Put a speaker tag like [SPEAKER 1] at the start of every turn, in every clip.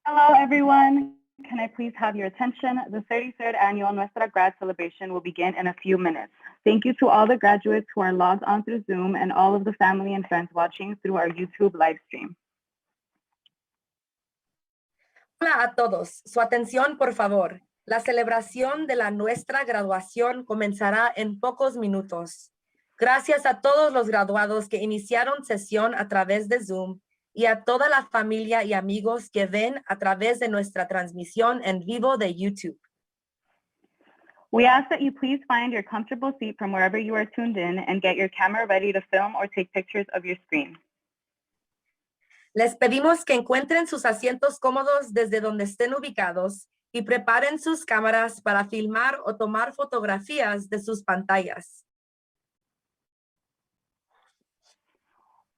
[SPEAKER 1] Hello, everyone. Can I please have your attention? The 33rd annual Nuestra grad celebration will begin in a few minutes. Thank you to all the graduates who are logged on through Zoom and all of the family and friends watching through our YouTube live stream.
[SPEAKER 2] Hola a todos. Su atención, por favor. La celebración de la Nuestra Graduación comenzará en pocos minutos. Gracias a todos los graduados que iniciaron sesión a través de Zoom y a toda la familia y amigos que ven a través de nuestra transmisión en vivo de YouTube.
[SPEAKER 1] We ask that you please find your comfortable seat from wherever you are tuned in and get your camera ready to film or take pictures of your screen.
[SPEAKER 2] Les pedimos que encuentren sus asientos cómodos desde donde estén ubicados y preparen sus cámaras para filmar o tomar fotografías de sus pantallas.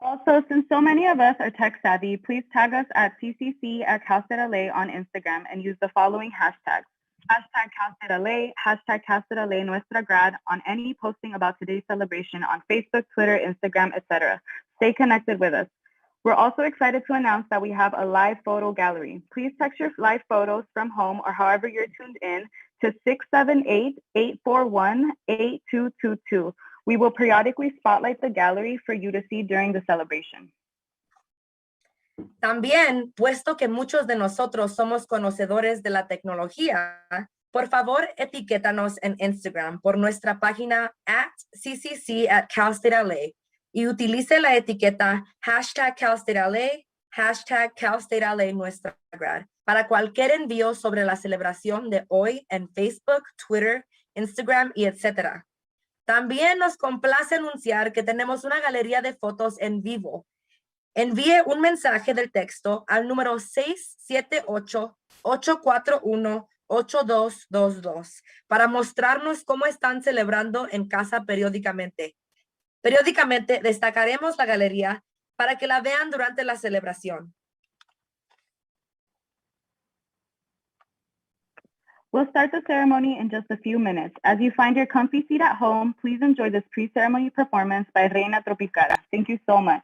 [SPEAKER 1] Also, since so many of us are tech savvy, please tag us at CCC at Cal State LA on Instagram and use the following hashtags. Hashtag Cal State LA, hashtag Cal State LA Nuestra Grad on any posting about today's celebration on Facebook, Twitter, Instagram, etc. Stay connected with us. We're also excited to announce that we have a live photo gallery. Please text your live photos from home or however you're tuned in to 678-841-8222. We will periodically spotlight the gallery for you to see during the celebration.
[SPEAKER 2] También, puesto que muchos de nosotros somos conocedores de la tecnología, por favor, etiquétanos en Instagram por nuestra página @CCC@CalStateLA y utilice la etiqueta hashtag CalStateLA, hashtag CalStateLA Nuestra Grad para cualquier envío sobre la celebración de hoy en Facebook, Twitter, Instagram y etc. También nos complace anunciar que tenemos una galería de fotos en vivo. Envíe un mensaje del texto al número 678-841-8222 para mostrarnos cómo están celebrando en casa periódicamente. Periódicamente destacaremos la galería para que la vean durante la celebración.
[SPEAKER 1] We'll start the ceremony in just a few minutes. As you find your comfy seat at home, please enjoy this pre-ceremony performance by Reina Tropical. Thank you so much.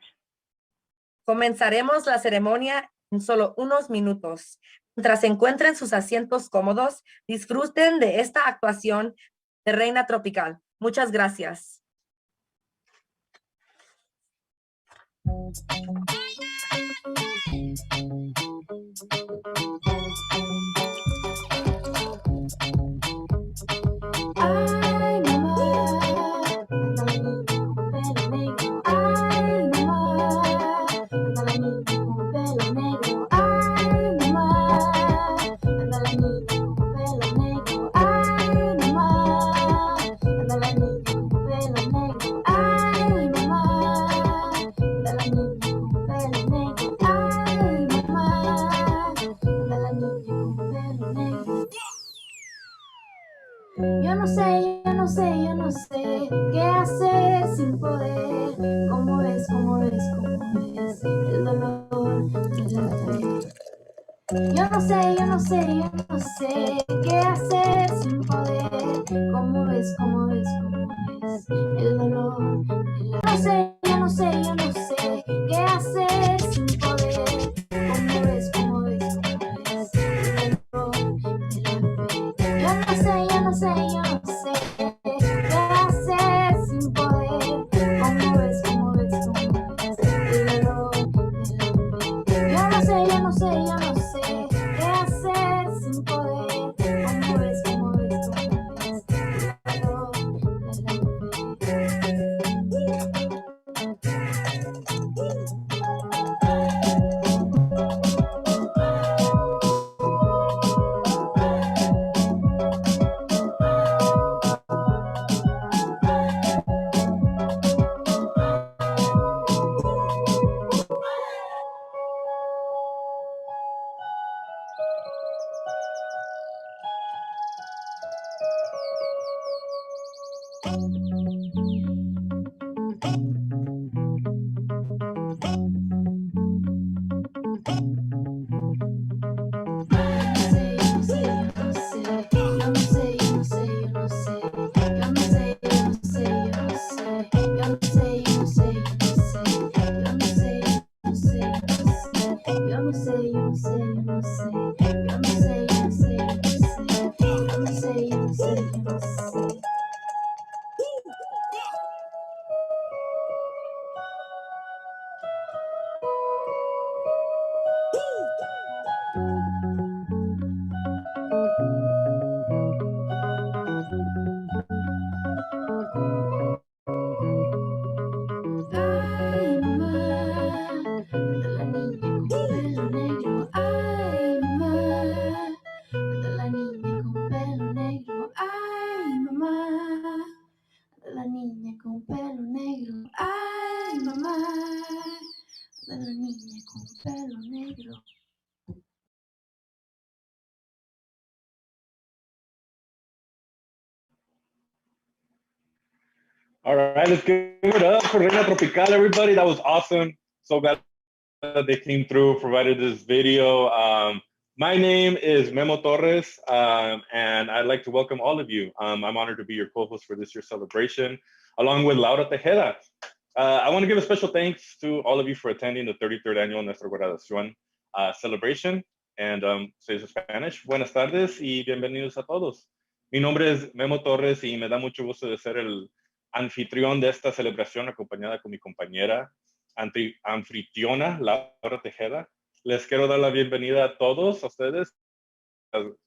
[SPEAKER 2] Comenzaremos la ceremonia en solo unos minutos. Mientras se encuentren sus asientos cómodos, disfruten de esta actuación de Reina Tropical. Muchas gracias.
[SPEAKER 3] Yo no sé qué hacer sin poder. ¿Cómo ves el dolor de la fe? Yo no sé qué hacer sin poder. ¿Cómo ves el dolor de la fe? Yo no sé qué hacer sin poder. ¿Cómo ves el dolor de la fe? Yo no sé qué hacer sin poder. ¿Cómo ves el dolor de la fe? Yo no sé qué hacer sin poder. ¿Cómo ves el dolor de la niña con pelo negro. Ay, mamá, de la niña con pelo negro.
[SPEAKER 4] All right, let's give it up for Reina Tropical, everybody. That was awesome. So glad that they came through, provided this video. My name is Memo Torres, and I'd like to welcome all of you. I'm honored to be your co-host for this year's celebration, along with Laura Tejeda. I want to give a special thanks to all of you for attending the 33rd annual Nuestra Graduación celebration. And say in Spanish, buenas tardes y bienvenidos a todos. Mi nombre es Memo Torres y me da mucho gusto de ser el anfitrión de esta celebración acompañada con mi compañera anfitriona Laura Tejeda. Les quiero dar la bienvenida a todos, a ustedes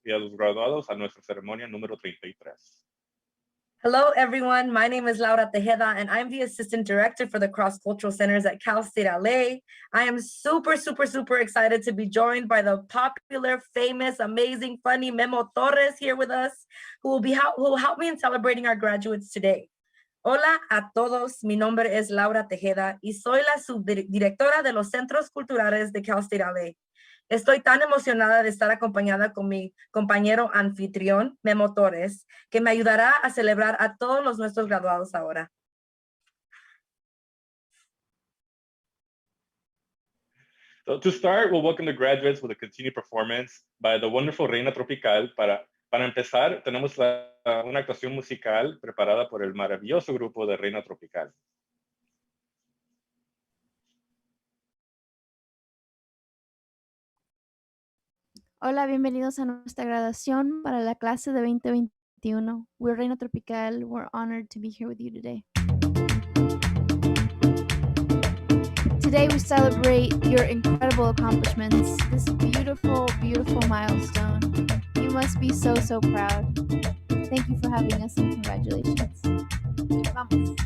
[SPEAKER 4] y a los graduados a nuestra ceremonia número 33.
[SPEAKER 2] Hello, everyone. My name is Laura Tejeda, and I'm the Assistant Director for the Cross-Cultural Centers at Cal State LA. I am super excited to be joined by the popular, famous, amazing, funny Memo Torres here with us, who will help me in celebrating our graduates today. Hola a todos, mi nombre es Laura Tejeda y soy la subdirectora de los Centros Culturales de Cal State LA. Estoy tan emocionada de estar acompañada con mi compañero anfitrión, Memo Torres, que me ayudará a celebrar a todos los nuestros graduados ahora.
[SPEAKER 4] So to start, we'll welcome the graduates with a continued performance by the wonderful Reina Tropical. Para empezar, tenemos una actuación musical preparada por el maravilloso grupo de Reina Tropical.
[SPEAKER 3] Hola, bienvenidos a nuestra graduación para la clase de 2021. We're Reina Tropical. We're honored to be here with you today. Today we celebrate your incredible accomplishments, this beautiful, beautiful milestone. You must be so proud. Thank you for having us and congratulations. Vamos.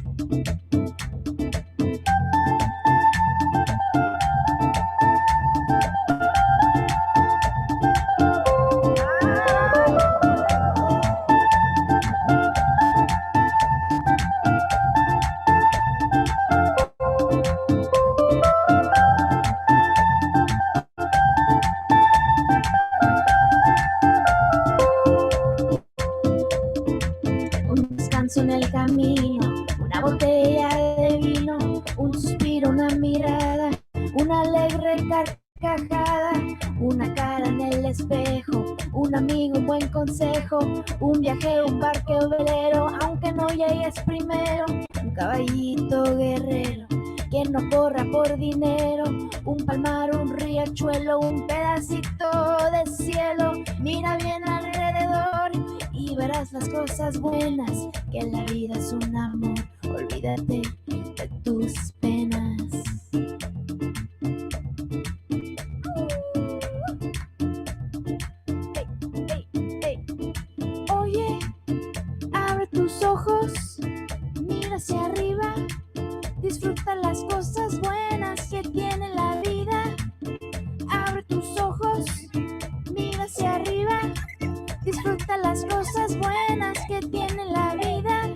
[SPEAKER 3] En el camino, una botella de vino, un suspiro, una mirada, una alegre carcajada, una cara en el espejo, un amigo, un buen consejo, un viaje, un barco velero, aunque no llegues primero, un caballito guerrero, que no corra por dinero, un palmar, un riachuelo, un pedacito de cielo, mira bien alrededor y verás las cosas buenas, que la vida es un amor, olvídate de tus penas. Oye, abre tus ojos, mira hacia arriba, disfruta las cosas buenas que tiene la vida. Abre tus ojos, mira hacia arriba, disfruta las cosas buenas que tiene la vida.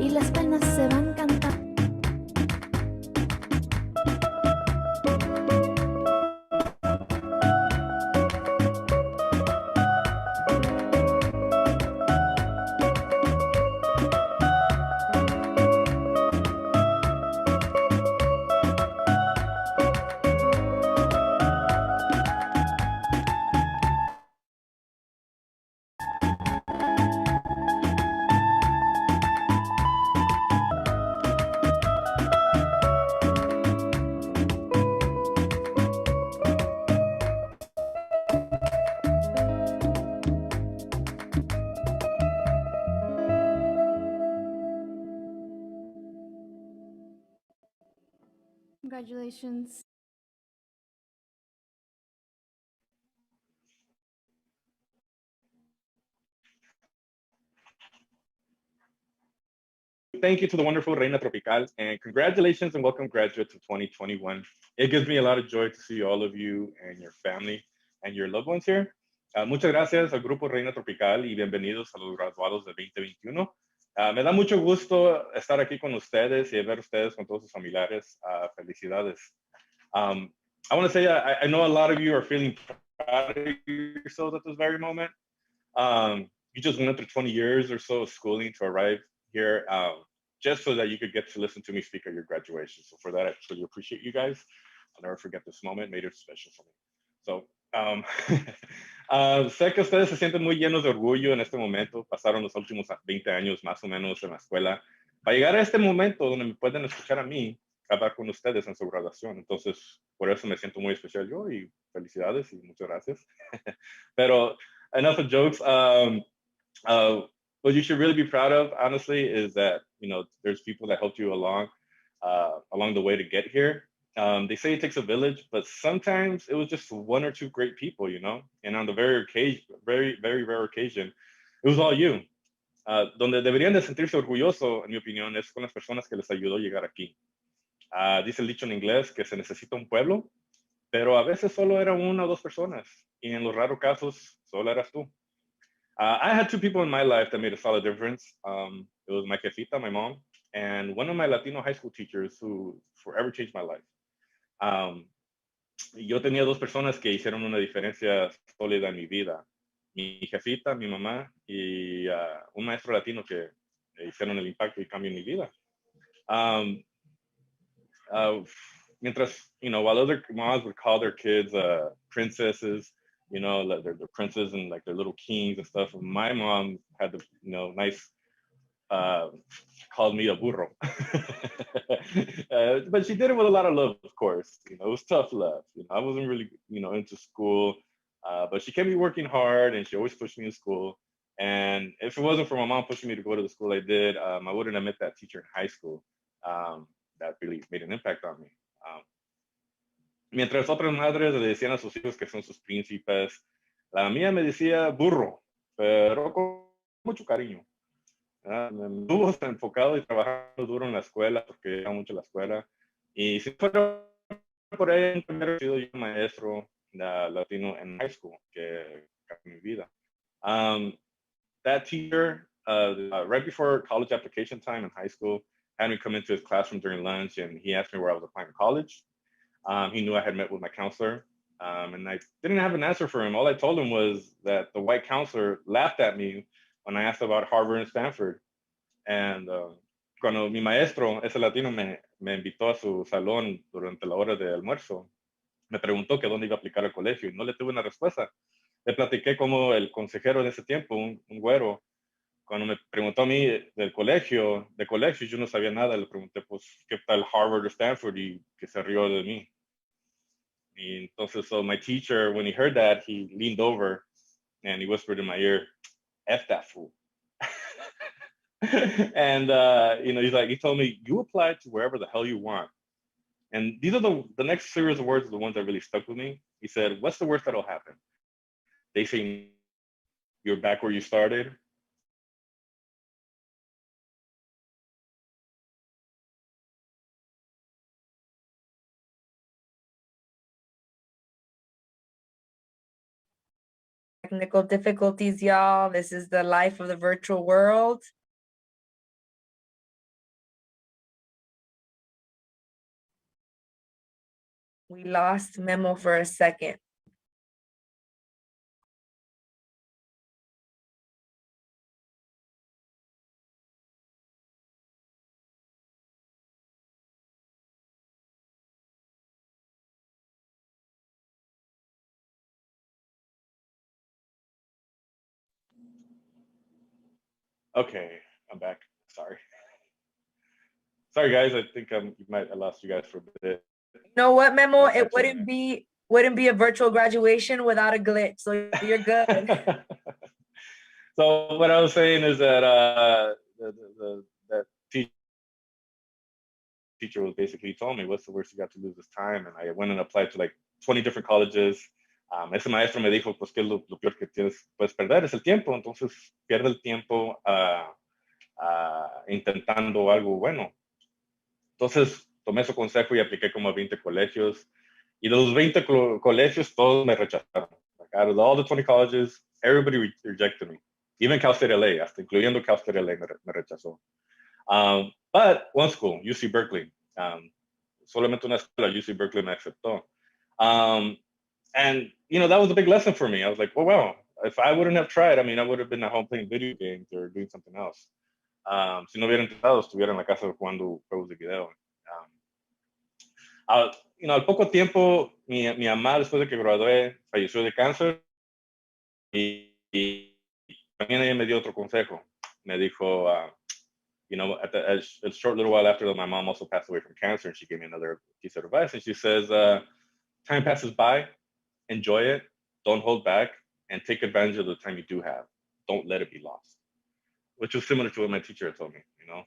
[SPEAKER 3] y las penas se van cantando. Congratulations.
[SPEAKER 4] Thank you to the wonderful Reina Tropical, and congratulations and welcome graduates of 2021. It gives me a lot of joy to see all of you and your family and your loved ones here. Muchas gracias al Grupo Reina Tropical y bienvenidos a los graduados de 2021. Me da mucho gusto estar aquí con ustedes y ver ustedes con todos sus familiares. Felicidades. I want to say I know a lot of you are feeling proud of yourselves at this very moment. You just went through 20 years or so of schooling to arrive here just so that you could get to listen to me speak at your graduation. So for that, I truly appreciate you guys. I'll never forget this moment, made it special for me. So, sé que ustedes se sienten muy llenos de orgullo en este momento, pasaron los últimos 20 años más o menos en la escuela, para llegar a este momento donde me pueden escuchar a mí hablar con ustedes en su graduación. Entonces, por eso me siento muy especial yo y felicidades y muchas gracias. Pero enough of jokes. What you should really be proud of, honestly, is that, you know, there's people that helped you along the way to get here. They say it takes a village, but sometimes it was just one or two great people, you know. And on the very rare occasion, it was all you. Donde deberían de sentirse orgulloso, en mi opinión, es con las personas que les ayudó a llegar aquí. Dice el dicho en inglés que se necesita un pueblo, pero a veces solo era una o dos personas, y en los raros casos, solo eras tú. I had two people in my life that made a solid difference. It was my jefita, my mom, and one of my Latino high school teachers who forever changed my life. Yo tenía dos personas que hicieron una diferencia sólida en mi vida. Mi jefita, mi mamá, y un maestro latino que hicieron el impacto y cambio en mi vida. Mientras, you know, while other moms would call their kids princesses, you know, like they're princes and like their little kings and stuff. My mom had the, you know, nice, called me a burro. But she did it with a lot of love, of course. You know, it was tough love. You know, I wasn't really, you know, into school, but she kept me working hard and she always pushed me in school. And if it wasn't for my mom pushing me to go to the school I did, I wouldn't have met that teacher in high school. That really made an impact on me. Mientras otras madres le decían a sus hijos que son sus príncipes, la mía me decía burro, pero con mucho cariño. Me estuvo enfocado y trabajando duro en la escuela, porque era mucho la escuela. Y si fuera por ahí, hubiera sido yo maestro latino en high school, que cambió mi vida. That teacher, right before college application time in high school, had me come into his classroom during lunch, and he asked me where I was applying to college. He knew I had met with my counselor, and I didn't have an answer for him. All I told him was that the white counselor laughed at me when I asked about Harvard and Stanford. And cuando mi maestro, ese latino, me invitó a su salón durante la hora de almuerzo, me preguntó que dónde iba a aplicar al colegio y no le tuve una respuesta. Le platiqué como el consejero de ese tiempo, un güero, cuando me preguntó a mí de colegio, yo no sabía nada. Le pregunté, pues, ¿qué tal Harvard o Stanford? Y que se rió de mí. Y entonces, so my teacher, when he heard that, he leaned over and he whispered in my ear, F that fool. And, you know, he told me, you apply to wherever the hell you want. And these are the next series of words are the ones that really stuck with me. He said, what's the worst that'll happen? They say you're back where you started.
[SPEAKER 2] Technical difficulties, y'all. This is the life of the virtual world. We lost Memo for a second.
[SPEAKER 4] Okay, I'm back. Sorry. Sorry, guys. I think I lost you guys for a bit.
[SPEAKER 2] You know what, Memo?
[SPEAKER 4] That's
[SPEAKER 2] It
[SPEAKER 4] actually-
[SPEAKER 2] wouldn't be a virtual graduation without a glitch, so you're good.
[SPEAKER 4] So what I was saying is that that teacher was basically told me, what's the worst you got to lose this time? And I went and applied to like 20 different colleges. Ese maestro me dijo, pues, que lo peor que puedes perder es el tiempo. Entonces, pierde el tiempo intentando algo bueno. Entonces, tomé su consejo y apliqué como a 20 colegios. Y de los 20 colegios, todos me rechazaron. Like, out of all the 20 colleges, everybody rejected me. Even Cal State LA, hasta incluyendo Cal State LA me rechazó. But one school, UC Berkeley, solamente una escuela, UC Berkeley me aceptó. And, you know, that was a big lesson for me. I was like, well, wow, if I wouldn't have tried, I mean, I would have been at home playing video games or doing something else. Si no hubiera intentado, estuviera en la casa jugando juegos de video. You know, al poco tiempo, mi mamá, después de que gradué, falleció de cáncer. Y también ella me dio otro consejo. Me dijo, you know, a short little while after that, my mom also passed away from cancer, and she gave me another piece of advice. And she says, time passes by, enjoy it, don't hold back, and take advantage of the time you do have. Don't let it be lost. Which was similar to what my teacher had told me, you know.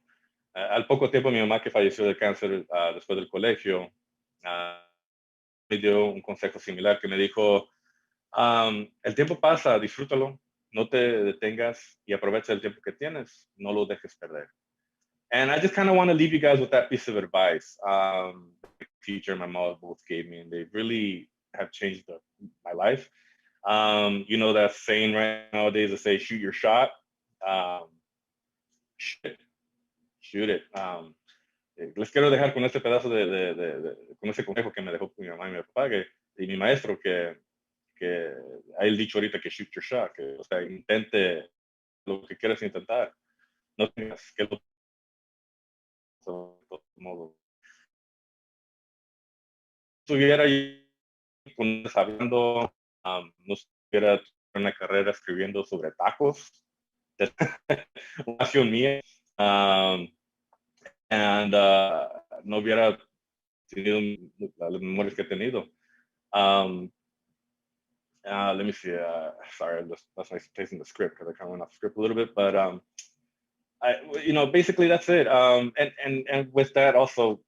[SPEAKER 4] Al poco tiempo, mi mamá, que falleció de cáncer después del colegio, me dio un consejo similar que me dijo, el tiempo pasa, disfrútalo, no te detengas y aprovecha el tiempo que tienes, no lo dejes perder. And I just kind of want to leave you guys with that piece of advice. My teacher and my mom both gave me, and they really have changed my life. You know that saying right nowadays that say, shoot your shot. Shoot it. Les quiero dejar con este pedazo con ese consejo que me dejó mi mamá y mi papá y mi maestro que hay el dicho ahorita que shoot your shot, que, o sea, intente lo que quieras intentar. No tengas que lo de todo modo. Estuviera hablando, no estuviera una carrera escribiendo sobre tacos, una pasión mía, and no hubiera tenido las memorias que he tenido. Let me see. Sorry, that's my placing the script because I kind of went off script a little bit, but you know, basically that's it. And with that, also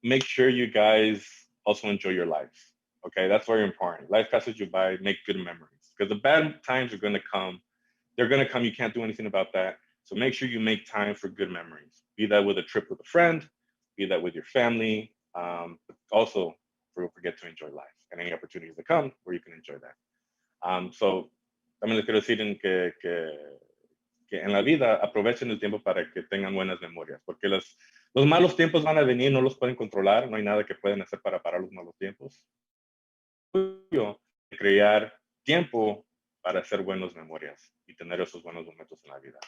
[SPEAKER 4] make sure you guys also enjoy your lives. Okay, that's very important. Life passes you by. Make good memories because the bad times are going to come. They're going to come. You can't do anything about that. So make sure you make time for good memories. Be that with a trip with a friend, be that with your family. But also, don't forget to enjoy life and any opportunities that come where you can enjoy that. So también les quiero decir que en la vida aprovechen el tiempo para que tengan buenas memorias, porque los malos tiempos van a venir, no los pueden controlar, no hay nada que pueden hacer para parar los malos tiempos. Crear tiempo para hacer buenas memorias y tener esos buenos momentos en la vida.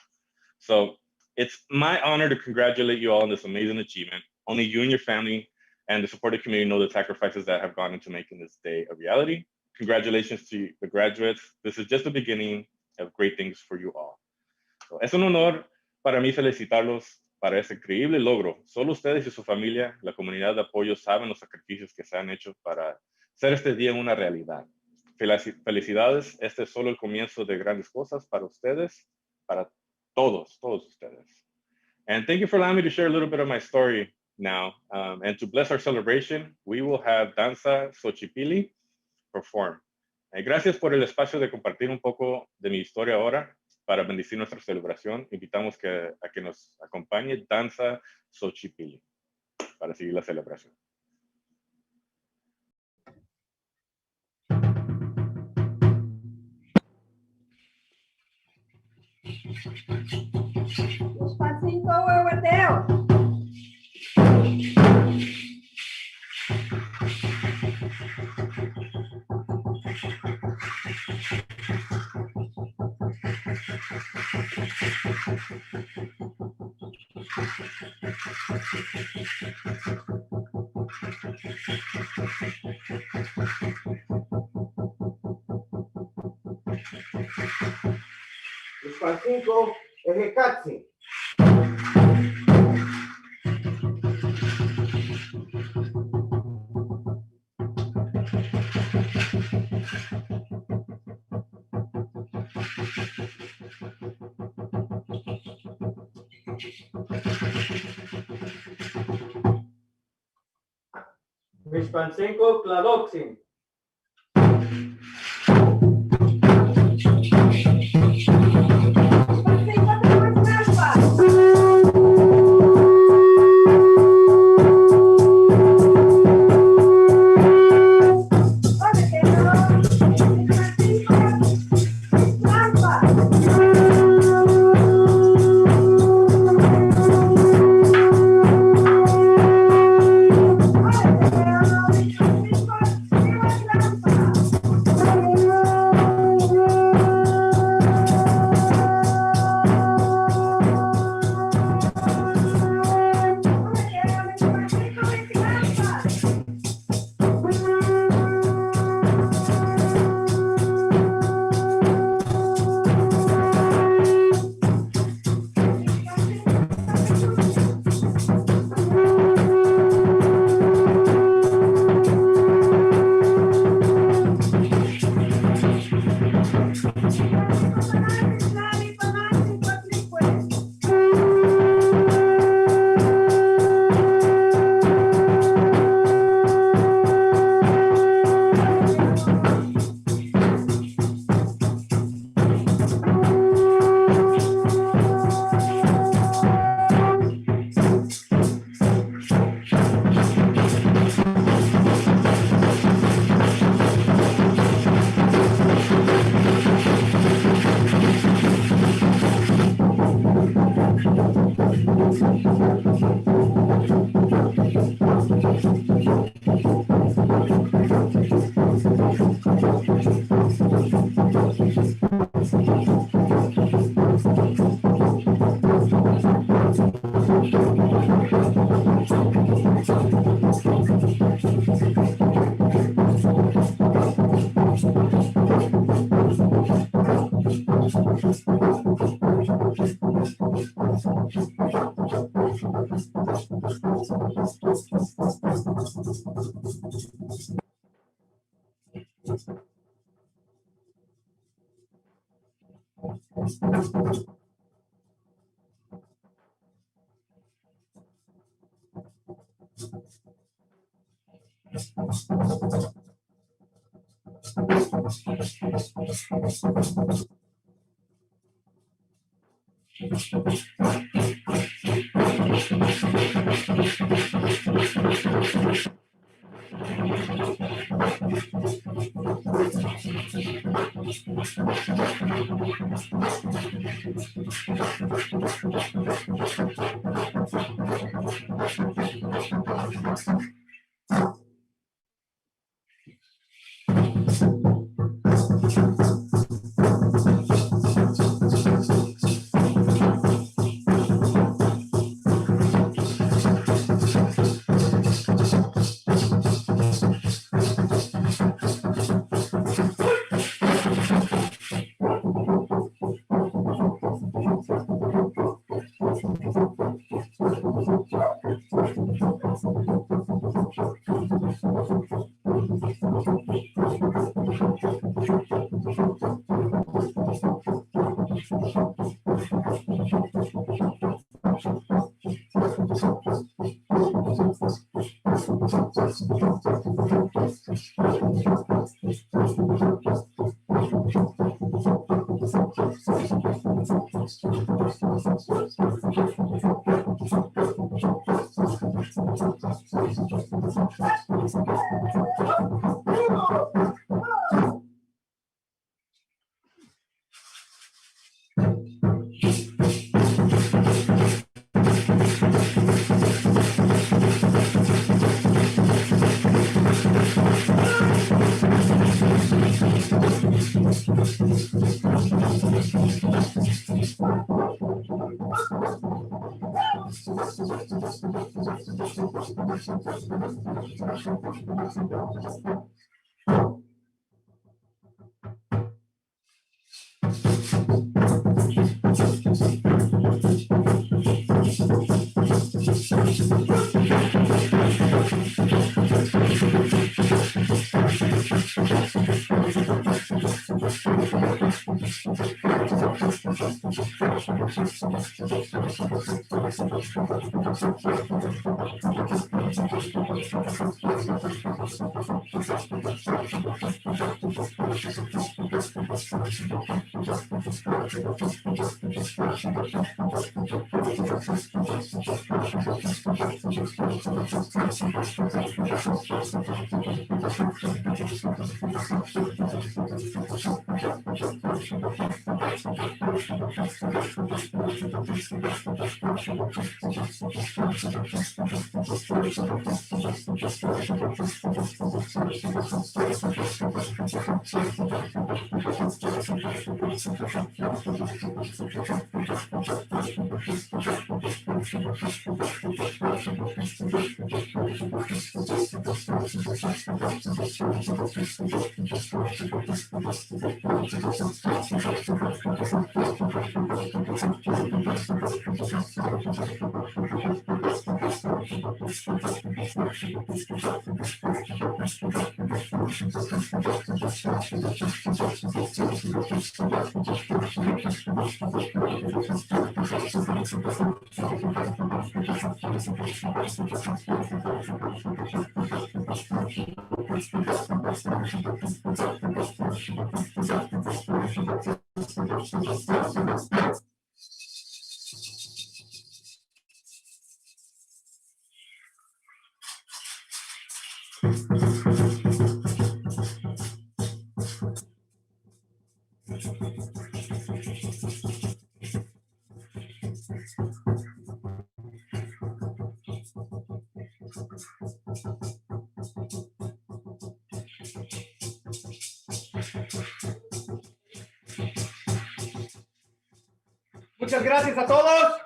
[SPEAKER 4] So it's my honor to congratulate you all on this amazing achievement. Only you and your family and the supportive community know the sacrifices that have gone into making this day a reality. Congratulations to the graduates. This is just the beginning of great things for you all. So, es un honor para mí felicitarlos para este increíble logro. Solo ustedes y su familia, la comunidad de apoyo, saben los sacrificios que se han hecho para hacer este día una realidad. Felicidades, este es solo el comienzo de grandes cosas para ustedes, para todos ustedes. And thank you for allowing me to share a little bit of my story now. And to bless our celebration, we will have Danza Xochipilli perform. Gracias por el espacio de compartir un poco de mi historia ahora. Para bendecir nuestra celebración, invitamos a que nos acompañe Danza Xochipilli para seguir la celebración.
[SPEAKER 5] Os passinhos ao hotel.
[SPEAKER 6] Para 5, Ejecatsi. Vishpan 5, Cladoxin. Muchas gracias a todos.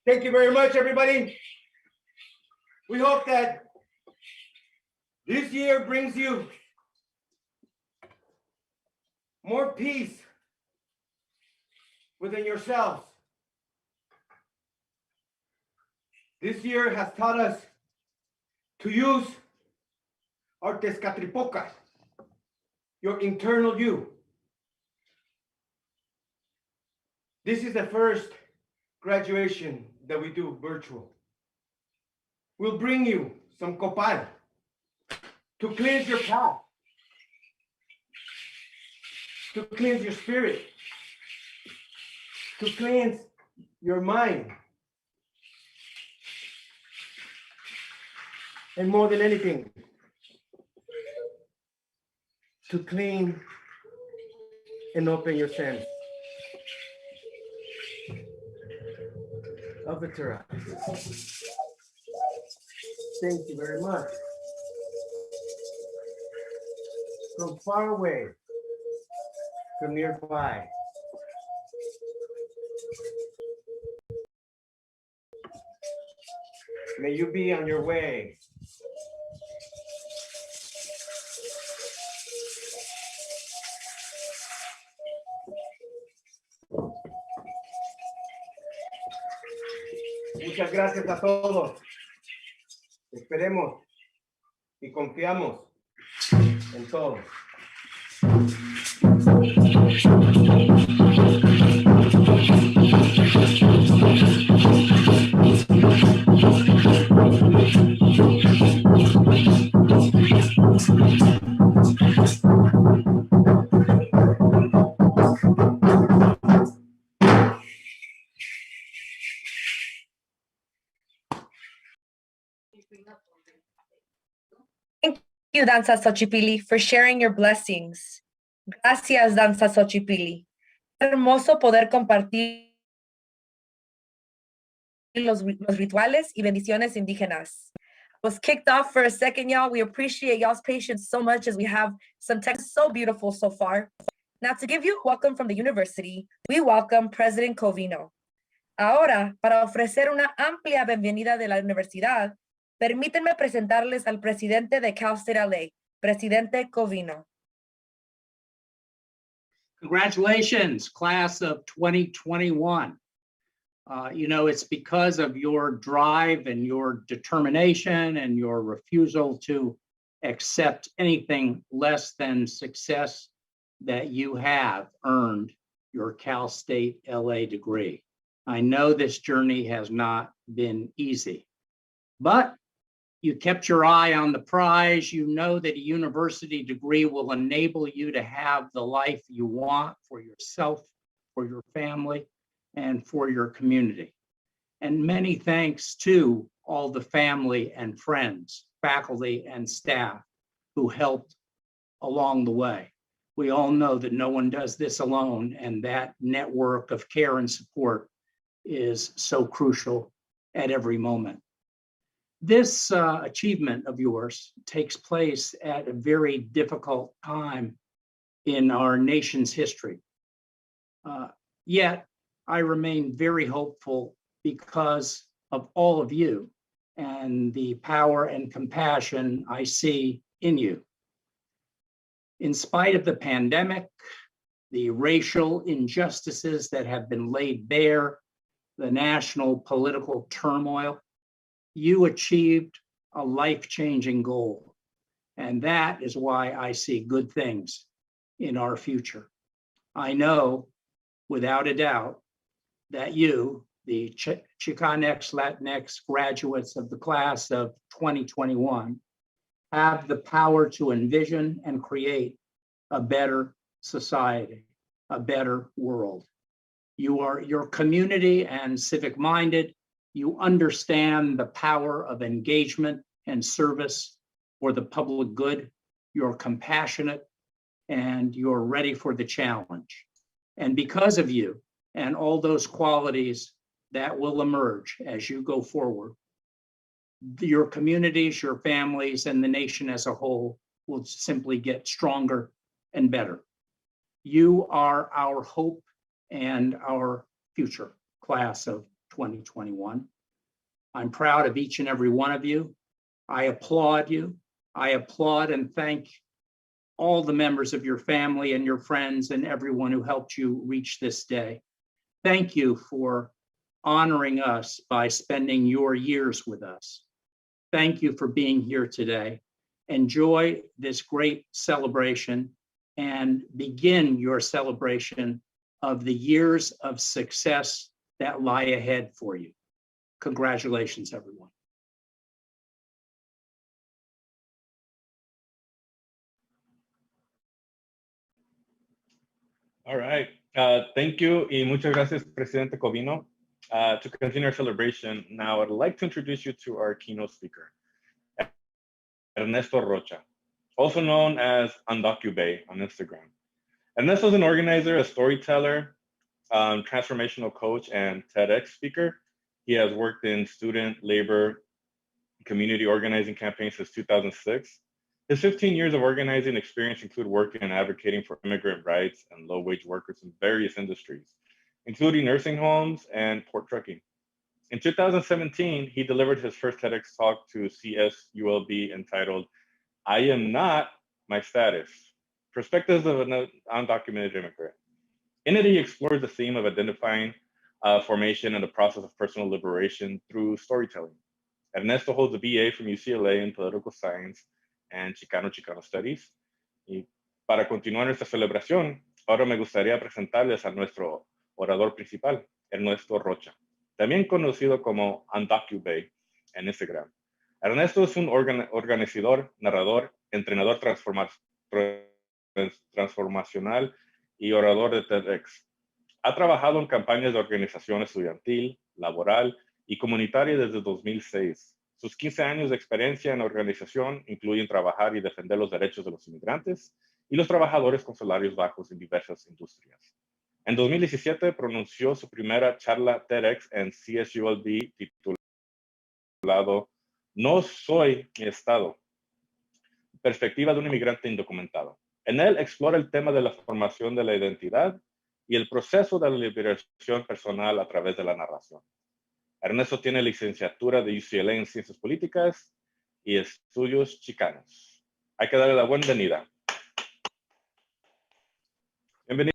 [SPEAKER 6] Thank you very much, everybody. We hope that this year brings you more peace within yourselves. This year has taught us to use our tezcatripocas, your internal you. This is the first graduation that we do virtual. We'll bring you some copal to cleanse your path, to cleanse your spirit, to cleanse your mind. And more than anything, to clean and open your sense of the Torah. Thank you very much. From far away to nearby. May you be on your way. Muchas gracias a todos. Esperemos y confiamos en todos.
[SPEAKER 2] Thank you, Danza Xochipilli, for sharing your blessings. Gracias, Danza Xochipilli. Hermoso poder compartir los rituales y bendiciones indígenas. I was kicked off for a second, y'all. We appreciate y'all's patience so much as we have some text so beautiful so far. Now, to give you a welcome from the university, we welcome President Covino. Ahora, para ofrecer una amplia bienvenida de la universidad, permítanme presentarles al presidente de Cal State LA, Presidente Covino.
[SPEAKER 7] Congratulations, class of 2021. You know, it's because of your drive and your determination and your refusal to accept anything less than success that you have earned your Cal State LA degree. I know this journey has not been easy, but you kept your eye on the prize. You know that a university degree will enable you to have the life you want for yourself, for your family, and for your community. And many thanks to all the family and friends, faculty and staff who helped along the way. We all know that no one does this alone, and that network of care and support is so crucial at every moment. This achievement of yours takes place at a very difficult time in our nation's history. Yet, I remain very hopeful because of all of you and the power and compassion I see in you. In spite of the pandemic, the racial injustices that have been laid bare, the national political turmoil, you achieved a life-changing goal. And that is why I see good things in our future. I know, without a doubt, that you, the Chicanx Latinx graduates of the class of 2021, have the power to envision and create a better society, a better world. You're community and civic minded. You understand the power of engagement and service for the public good. You're compassionate and you're ready for the challenge. And because of you and all those qualities that will emerge as you go forward, your communities, your families, and the nation as a whole will simply get stronger and better. You are our hope and our future, class of 2021. I'm proud of each and every one of you. I applaud you. I applaud and thank all the members of your family and your friends and everyone who helped you reach this day. Thank you for honoring us by spending your years with us. Thank you for being here today. Enjoy this great celebration and begin your celebration of the years of success that lie ahead for you. Congratulations, everyone.
[SPEAKER 4] All right. Thank you. Y muchas gracias, Presidente Covino. To continue our celebration, now I'd like to introduce you to our keynote speaker, Ernesto Rocha, also known as Undocubay on Instagram. Ernesto is an organizer, a storyteller, transformational coach, and TEDx speaker. He has worked in student, labor, community organizing campaigns since 2006. His 15 years of organizing experience include working and advocating for immigrant rights and low-wage workers in various industries, including nursing homes and port trucking. In 2017, he delivered his first TEDx talk to CSULB entitled, "I Am Not My Status, Perspectives of an Undocumented Immigrant." In it, he explores the theme of identifying formation and the process of personal liberation through storytelling. Ernesto holds a BA from UCLA in Political Science and Chicano Studies. Y para continuar nuestra celebración, ahora me gustaría presentarles a nuestro orador principal, Ernesto Rocha, también conocido como Undocubay en Instagram. Ernesto es un organizador, narrador, entrenador transformacional y orador de TEDx. Ha trabajado en campañas de organización estudiantil, laboral y comunitaria desde 2006. Sus 15 años de experiencia en organización incluyen trabajar y defender los derechos de los inmigrantes y los trabajadores con salarios bajos en diversas industrias. En 2017 pronunció su primera charla TEDx en CSULB titulado "No soy mi estado. Perspectiva de un inmigrante indocumentado", En él explora el tema de la formación de la identidad y el proceso de la liberación personal a través de la narración. Ernesto tiene licenciatura de UCLA en Ciencias Políticas y Estudios Chicanos. Hay que darle la bienvenida. Bienvenido.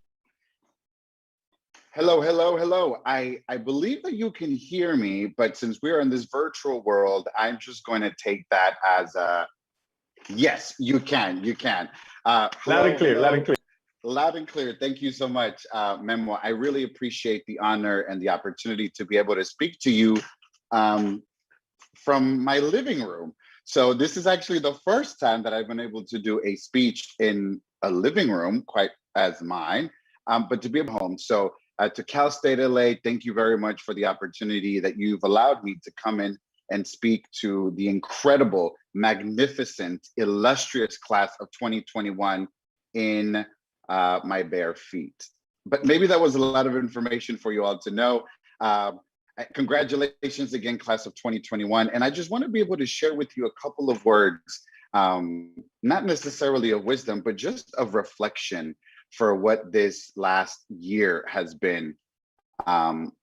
[SPEAKER 8] Hello, hello, hello. I believe that you can hear me, but since we're in this virtual world, I'm just going to take that as a yes, you can.
[SPEAKER 4] Loud and clear, loud and clear.
[SPEAKER 8] Loud and clear. Thank you so much, Memo. I really appreciate the honor and the opportunity to be able to speak to you from my living room. So this is actually the first time that I've been able to do a speech in a living room, quite as mine, but to be at home. So to Cal State LA, thank you very much for the opportunity that you've allowed me to come in and speak to the incredible, magnificent, illustrious class of 2021 in my bare feet. But maybe that was a lot of information for you all to know. Congratulations again, class of 2021. And I just want to be able to share with you a couple of words, not necessarily of wisdom, but just of reflection for what this last year has been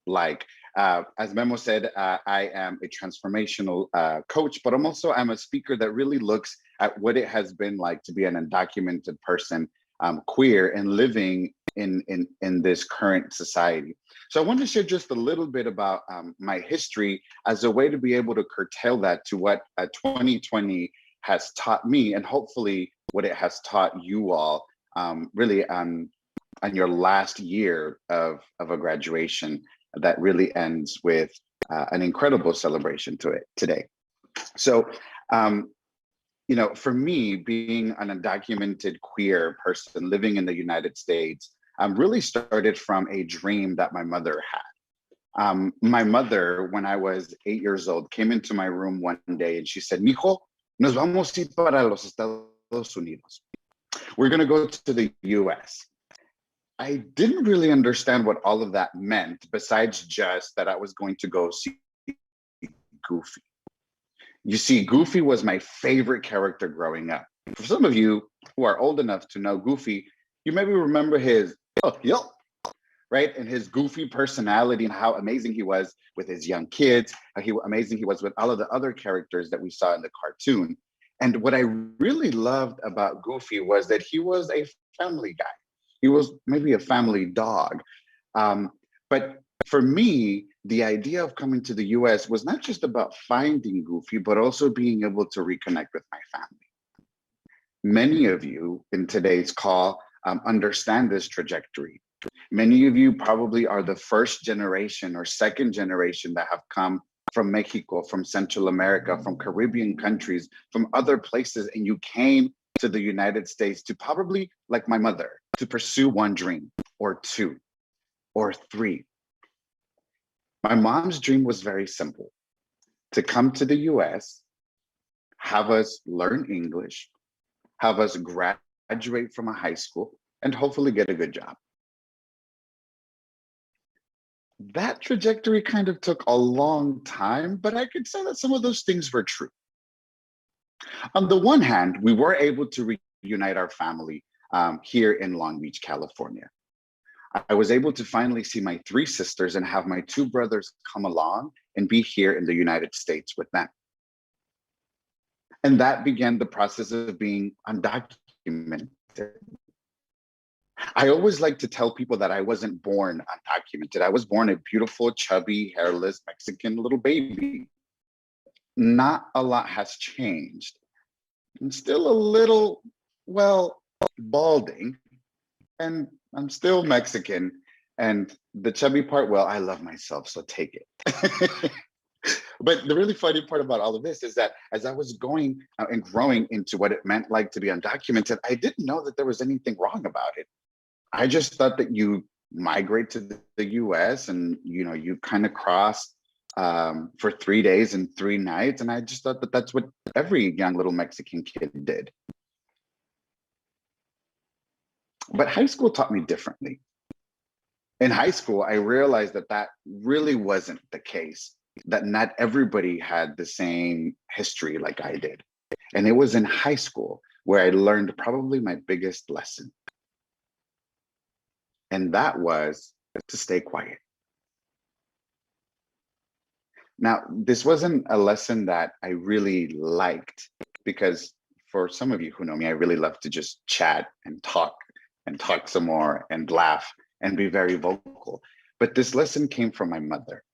[SPEAKER 8] like. As Memo said, I am a transformational coach, but I'm a speaker that really looks at what it has been like to be an undocumented person, queer, and living in this current society. So I want to share just a little bit about my history as a way to be able to curtail that to what 2020 has taught me, and hopefully what it has taught you all really on your last year of a graduation that really ends with an incredible celebration to it today. So, you know, for me, being an undocumented queer person living in the United States, really started from a dream that my mother had. My mother, when I was 8 years old, came into my room one day and she said, "Mijo, nos vamos a ir para los Estados Unidos. We're going to go to the US." I didn't really understand what all of that meant, besides just that I was going to go see Goofy. You see, Goofy was my favorite character growing up. For some of you who are old enough to know Goofy, you maybe remember his, right? And his goofy personality and how amazing he was with his young kids, how amazing he was with all of the other characters that we saw in the cartoon. And what I really loved about Goofy was that he was a family guy. He was maybe a family dog. But for me, the idea of coming to the US was not just about finding Goofy, but also being able to reconnect with my family. Many of you in today's call understand this trajectory. Many of you probably are the first generation or second generation that have come from Mexico, from Central America, from Caribbean countries, from other places, and you came to the United States to probably, like my mother, to pursue one dream or two or three. My mom's dream was very simple: to come to the US, have us learn English, have us graduate from a high school, and hopefully get a good job. That trajectory kind of took a long time, but I could say that some of those things were true. On the one hand, we were able to reunite our family here in Long Beach, California. I was able to finally see my 3 sisters and have my 2 brothers come along and be here in the United States with them. And that began the process of being undocumented. I always like to tell people that I wasn't born undocumented. I was born a beautiful, chubby, hairless Mexican little baby. Not a lot has changed. I'm still a little, well, balding, and I'm still Mexican. And the chubby part, well, I love myself, so take it. But the really funny part about all of this is that as I was going and growing into what it meant like to be undocumented, I didn't know that there was anything wrong about it. I just thought that you migrate to the US and, you know, you kind of cross for 3 days and 3 nights. And I just thought that that's what every young little Mexican kid did. But high school taught me differently. In high school, I realized that that really wasn't the case, that not everybody had the same history like I did. And it was in high school where I learned probably my biggest lesson. And that was to stay quiet. Now, this wasn't a lesson that I really liked, because for some of you who know me, I really love to just chat and talk some more and laugh and be very vocal. But this lesson came from my mother.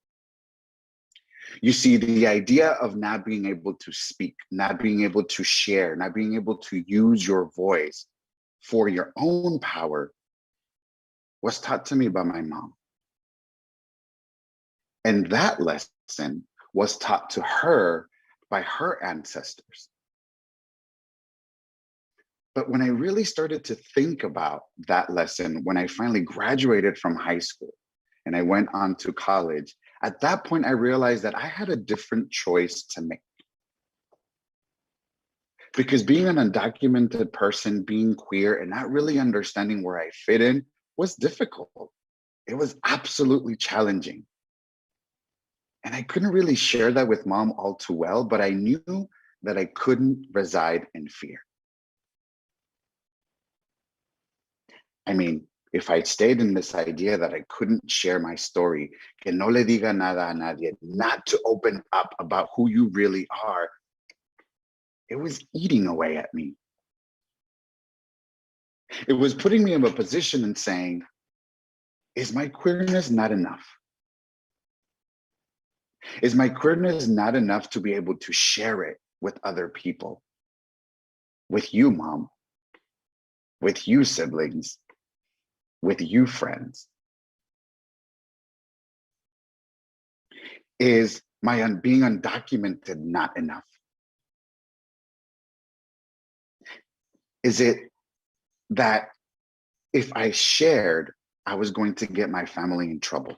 [SPEAKER 8] You see, the idea of not being able to speak, not being able to share, not being able to use your voice for your own power was taught to me by my mom. And that lesson was taught to her by her ancestors. But when I really started to think about that lesson, when I finally graduated from high school and I went on to college, at that point, I realized that I had a different choice to make. Because being an undocumented person, being queer, and not really understanding where I fit in was difficult. It was absolutely challenging. And I couldn't really share that with mom all too well, but I knew that I couldn't reside in fear. I mean, if I stayed in this idea that I couldn't share my story, que no le diga nada a nadie, not to open up about who you really are, it was eating away at me. It was putting me in a position and saying, is my queerness not enough? Is my queerness not enough to be able to share it with other people? With you, mom, with you, siblings, with you, friends? Is my being undocumented not enough? Is it that if I shared, I was going to get my family in trouble?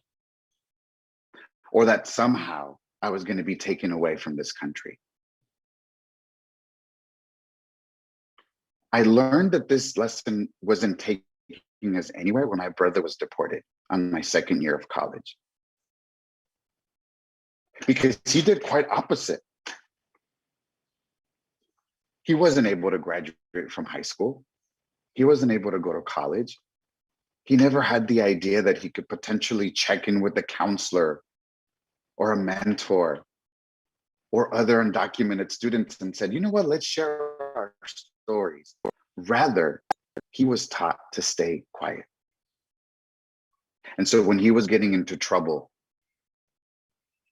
[SPEAKER 8] Or that somehow I was going to be taken away from this country? I learned that this lesson wasn't taking us anywhere when my brother was deported on my second year of college. Because he did quite opposite. He wasn't able to graduate from high school. He wasn't able to go to college. He never had the idea that he could potentially check in with a counselor or a mentor or other undocumented students and said, you know what, let's share our stories. Rather, he was taught to stay quiet. And so when he was getting into trouble,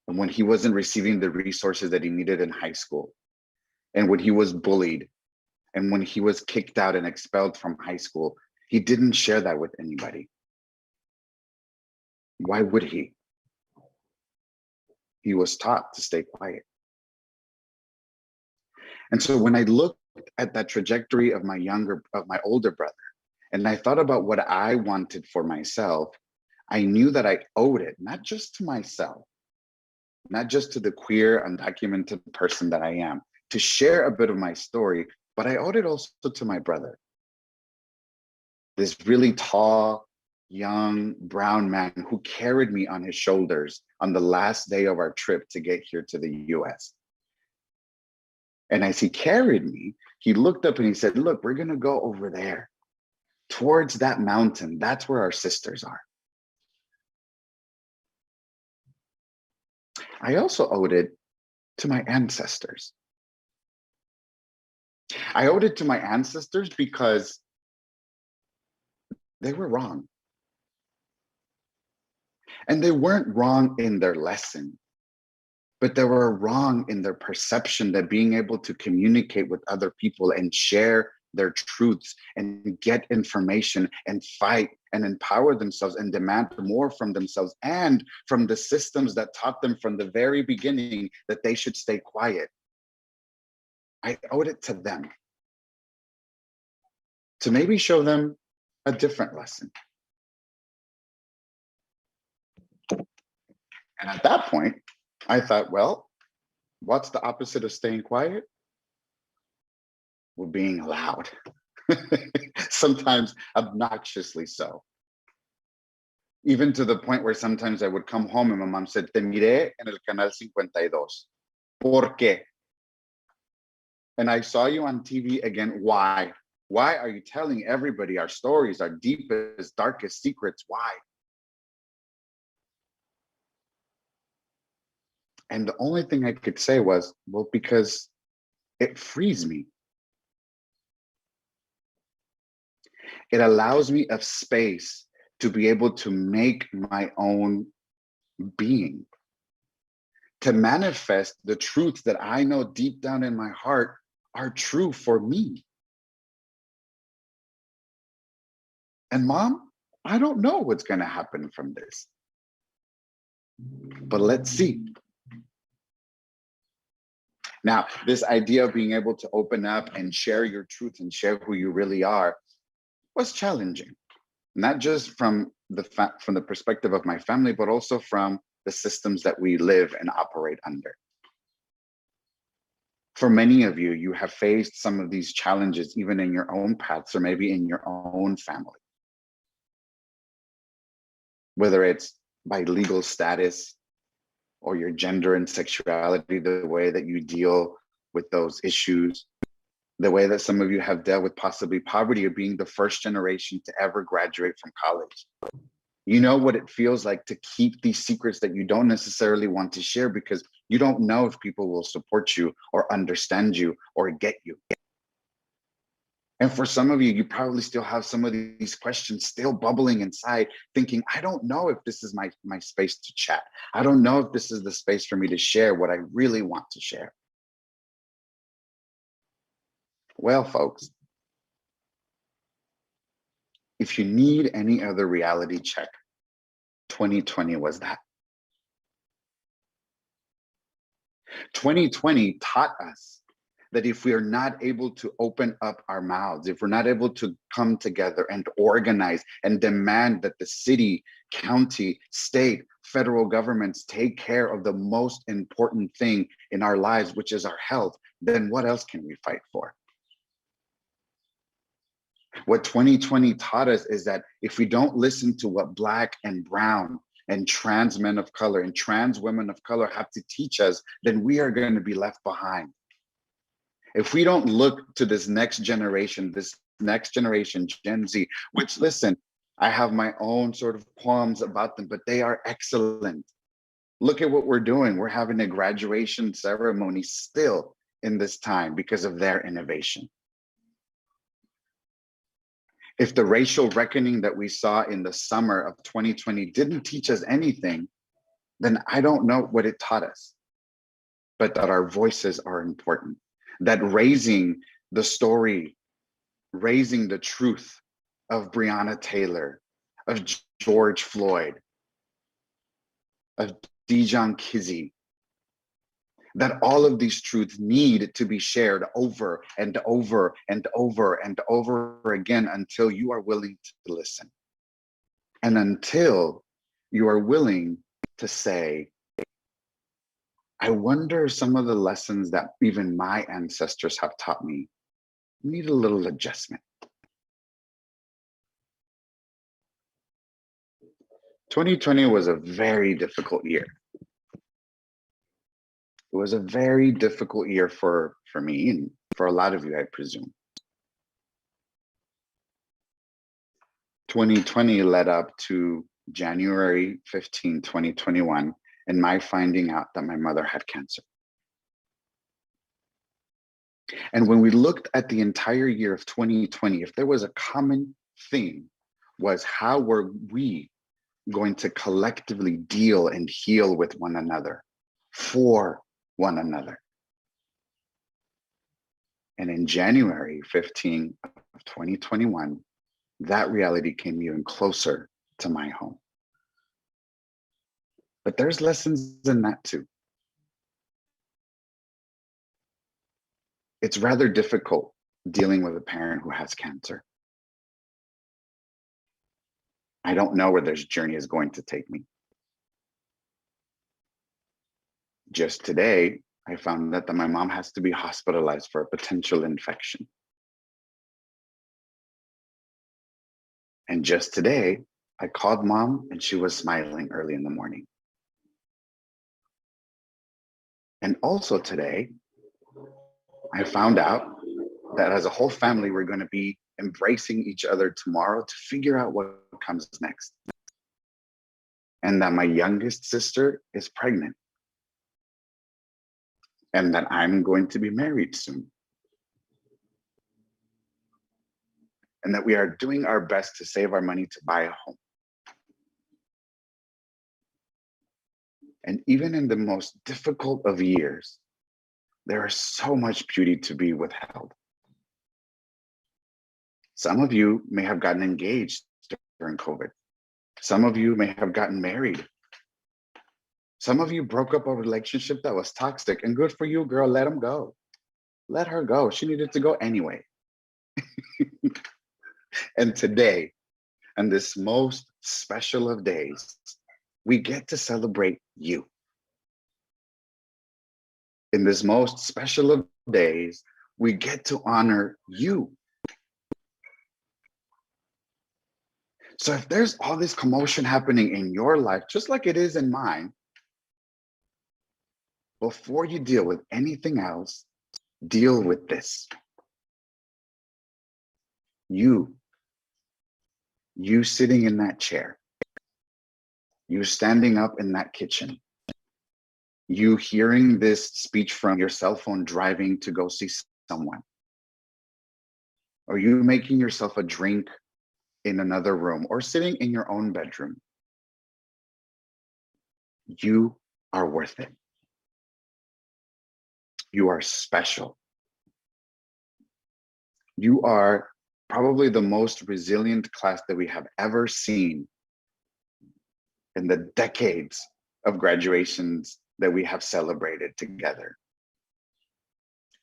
[SPEAKER 8] and when he wasn't receiving the resources that he needed in high school, and when he was bullied, and when he was kicked out and expelled from high school, he didn't share that with anybody. Why would he? He was taught to stay quiet. And so when I looked at that trajectory of my older brother, and I thought about what I wanted for myself, I knew that I owed it, not just to myself, not just to the queer, undocumented person that I am, to share a bit of my story, but I owed it also to my brother. This really tall, young, brown man who carried me on his shoulders on the last day of our trip to get here to the US. And as he carried me, he looked up and he said, look, we're gonna go over there towards that mountain. That's where our sisters are. I also owed it to my ancestors. I owed it to my ancestors because they were wrong. And they weren't wrong in their lesson, but they were wrong in their perception that being able to communicate with other people and share their truths and get information and fight and empower themselves and demand more from themselves and from the systems that taught them from the very beginning that they should stay quiet. I owed it to them to maybe show them a different lesson. And at that point, I thought, well, what's the opposite of staying quiet? Well, being loud. Sometimes obnoxiously so. Even to the point where sometimes I would come home and my mom said, te miré en el canal 52. ¿Por qué? And I saw you on TV again. Why? Why are you telling everybody our stories, our deepest, darkest secrets? Why? And the only thing I could say was, well, because it frees me. It allows me a space to be able to make my own being, to manifest the truths that I know deep down in my heart are true for me. And Mom, I don't know what's going to happen from this, but let's see. Now, this idea of being able to open up and share your truth and share who you really are was challenging, not just from the perspective of my family, but also from the systems that we live and operate under. For many of you, you have faced some of these challenges even in your own paths or maybe in your own family. Whether it's by legal status or your gender and sexuality, the way that you deal with those issues, the way that some of you have dealt with possibly poverty or being the first generation to ever graduate from college. You know what it feels like to keep these secrets that you don't necessarily want to share because you don't know if people will support you or understand you or get you. And for some of you, you probably still have some of these questions still bubbling inside, thinking, I don't know if this is my space to chat. I don't know if this is the space for me to share what I really want to share. Well, folks, if you need any other reality check, 2020 was that. 2020 taught us that if we are not able to open up our mouths, if we're not able to come together and organize and demand that the city, county, state, federal governments take care of the most important thing in our lives, which is our health, then what else can we fight for? What 2020 taught us is that if we don't listen to what Black and brown and trans men of color and trans women of color have to teach us, then we are going to be left behind. If we don't look to this next generation, Gen Z, which, listen, I have my own sort of poems about them, but they are excellent. Look at what we're doing. We're having a graduation ceremony still in this time because of their innovation. If the racial reckoning that we saw in the summer of 2020 didn't teach us anything, then I don't know what it taught us, but that our voices are important, that raising the story, raising the truth of Breonna Taylor, of George Floyd, of Dijon Kizzee, that all of these truths need to be shared over and over and over and over again until you are willing to listen. And until you are willing to say, I wonder some of the lessons that even my ancestors have taught me need a little adjustment. 2020 was a very difficult year. It was a very difficult year for me and for a lot of you, I presume. 2020 led up to January 15, 2021, and my finding out that my mother had cancer. And when we looked at the entire year of 2020, if there was a common theme, was how were we going to collectively deal and heal with one another, for one another. And in January 15 of 2021, that reality came even closer to my home. But there's lessons in that too. It's rather difficult dealing with a parent who has cancer. I don't know where this journey is going to take me. Just today, I found out that my mom has to be hospitalized for a potential infection. And just today, I called Mom and she was smiling early in the morning. And also today, I found out that as a whole family, we're going to be embracing each other tomorrow to figure out what comes next. And that my youngest sister is pregnant. And that I'm going to be married soon. And that we are doing our best to save our money to buy a home. And even in the most difficult of years, there is so much beauty to be withheld. Some of you may have gotten engaged during COVID. Some of you may have gotten married. Some of you broke up a relationship that was toxic, and good for you, girl, let him go. Let her go. She needed to go anyway. And today, on this most special of days, we get to celebrate you. In this most special of days, we get to honor you. So if there's all this commotion happening in your life, just like it is in mine, before you deal with anything else, deal with this. You sitting in that chair, you standing up in that kitchen, you hearing this speech from your cell phone driving to go see someone, or you making yourself a drink in another room, or sitting in your own bedroom. You are worth it. You are special. You are probably the most resilient class that we have ever seen in the decades of graduations that we have celebrated together.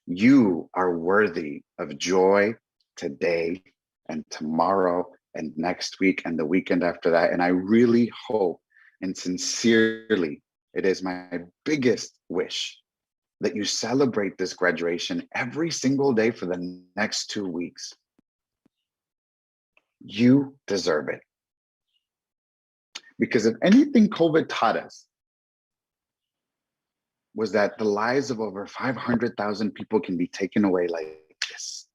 [SPEAKER 8] You are worthy of joy today and tomorrow and next week and the weekend after that. And I really hope and sincerely, it is my biggest wish that you celebrate this graduation every single day for the next 2 weeks. You deserve it. Because if anything COVID taught us was that the lives of over 500,000 people can be taken away like this.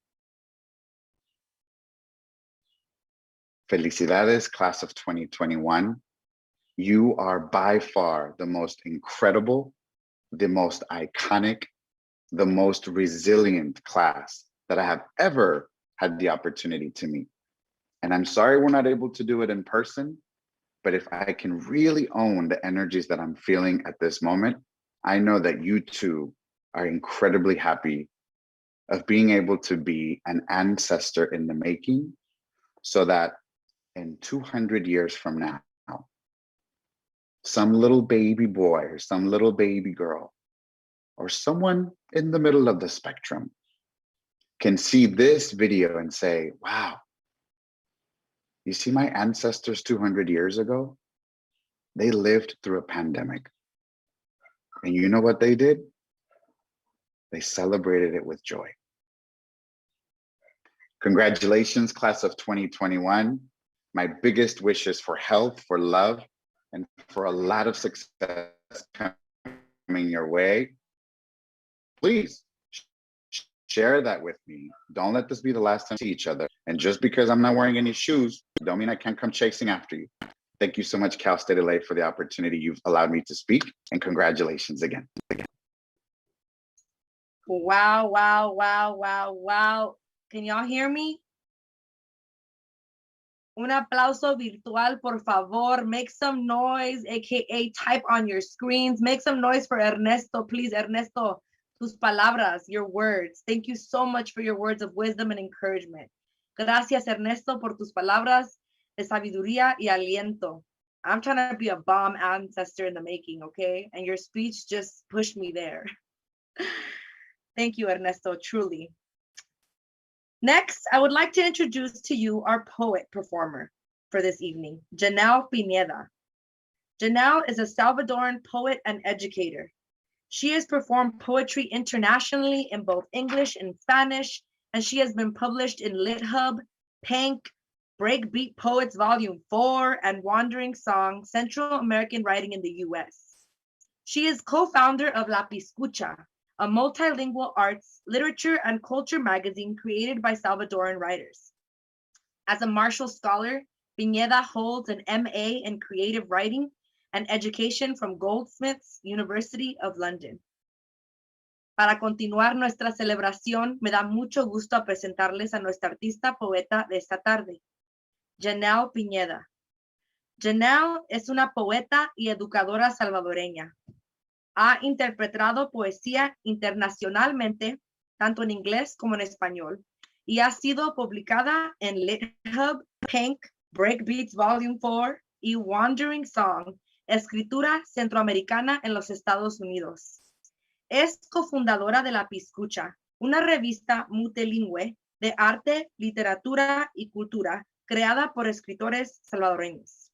[SPEAKER 8] Felicidades, class of 2021. You are by far the most incredible, the most iconic, the most resilient class that I have ever had the opportunity to meet. And I'm sorry we're not able to do it in person, but if I can really own the energies that I'm feeling at this moment, I know that you too are incredibly happy of being able to be an ancestor in the making, so that in 200 years from now, some little baby boy or some little baby girl or someone in the middle of the spectrum can see this video and say, wow, you see my ancestors 200 years ago? They lived through a pandemic. And you know what they did? They celebrated it with joy. Congratulations, class of 2021. My biggest wishes for health, for love, and for a lot of success coming your way. Please share that with me. Don't let this be the last time we see each other. And just because I'm not wearing any shoes, don't mean I can't come chasing after you. Thank you so much, Cal State LA, for the opportunity you've allowed me to speak, and congratulations again.
[SPEAKER 2] Wow, wow, wow, wow, wow. Can y'all hear me? Un aplauso virtual, por favor. Make some noise, aka type on your screens. Make some noise for Ernesto, please. Ernesto, tus palabras, your words. Thank you so much for your words of wisdom and encouragement. Gracias, Ernesto, por tus palabras de sabiduría y aliento. I'm trying to be a bomb ancestor in the making, okay? And your speech just pushed me there. Thank you, Ernesto, truly. Next, I would like to introduce to you our poet performer for this evening, Janelle Pineda. Janelle is a Salvadoran poet and educator. She has performed poetry internationally in both English and Spanish, and she has been published in LitHub, Pank, Breakbeat Poets Volume 4, and Wandering Song, Central American Writing in the US. She is co-founder of La Piscucha, a multilingual arts, literature, and culture magazine created by Salvadoran writers. As a Marshall Scholar, Piñeda holds an MA in Creative Writing and Education from Goldsmiths, University of London. Para continuar nuestra celebración, me da mucho gusto presentarles a nuestra artista poeta de esta tarde, Janelle Piñeda. Janelle es una poeta y educadora salvadoreña. Ha interpretado poesía internacionalmente, tanto en inglés como en español, y ha sido publicada en LitHub, Pink, Breakbeats Volume 4 y Wandering Song, escritura centroamericana en los Estados Unidos. Es cofundadora de La Piscucha, una revista multilingüe de arte, literatura y cultura creada por escritores salvadoreños.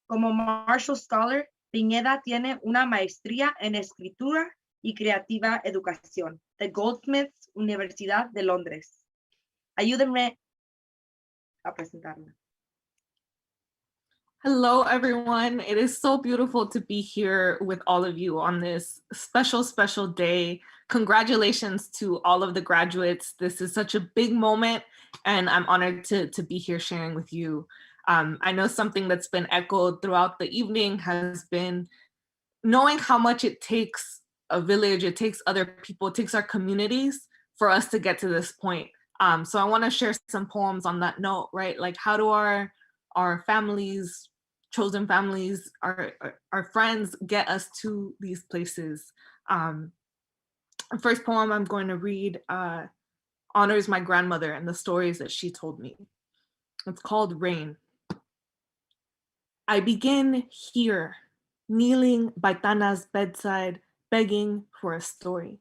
[SPEAKER 2] Como Marshall Scholar, Piñeda tiene una maestría en escritura y creativa educación de Goldsmiths, Universidad de Londres. Ayúdenme a presentarla.
[SPEAKER 9] Hello, everyone. It is so beautiful to be here with all of you on this special, special day. Congratulations to all of the graduates. This is such a big moment, and I'm honored to be here sharing with you. I know something that's been echoed throughout the evening has been knowing how much it takes a village, it takes other people, it takes our communities for us to get to this point. So I want to share some poems on that note, right? Like, how do our families, chosen families, our friends get us to these places? The first poem I'm going to read honors my grandmother and the stories that she told me. It's called Rain. I begin here, kneeling by Tana's bedside, begging for a story.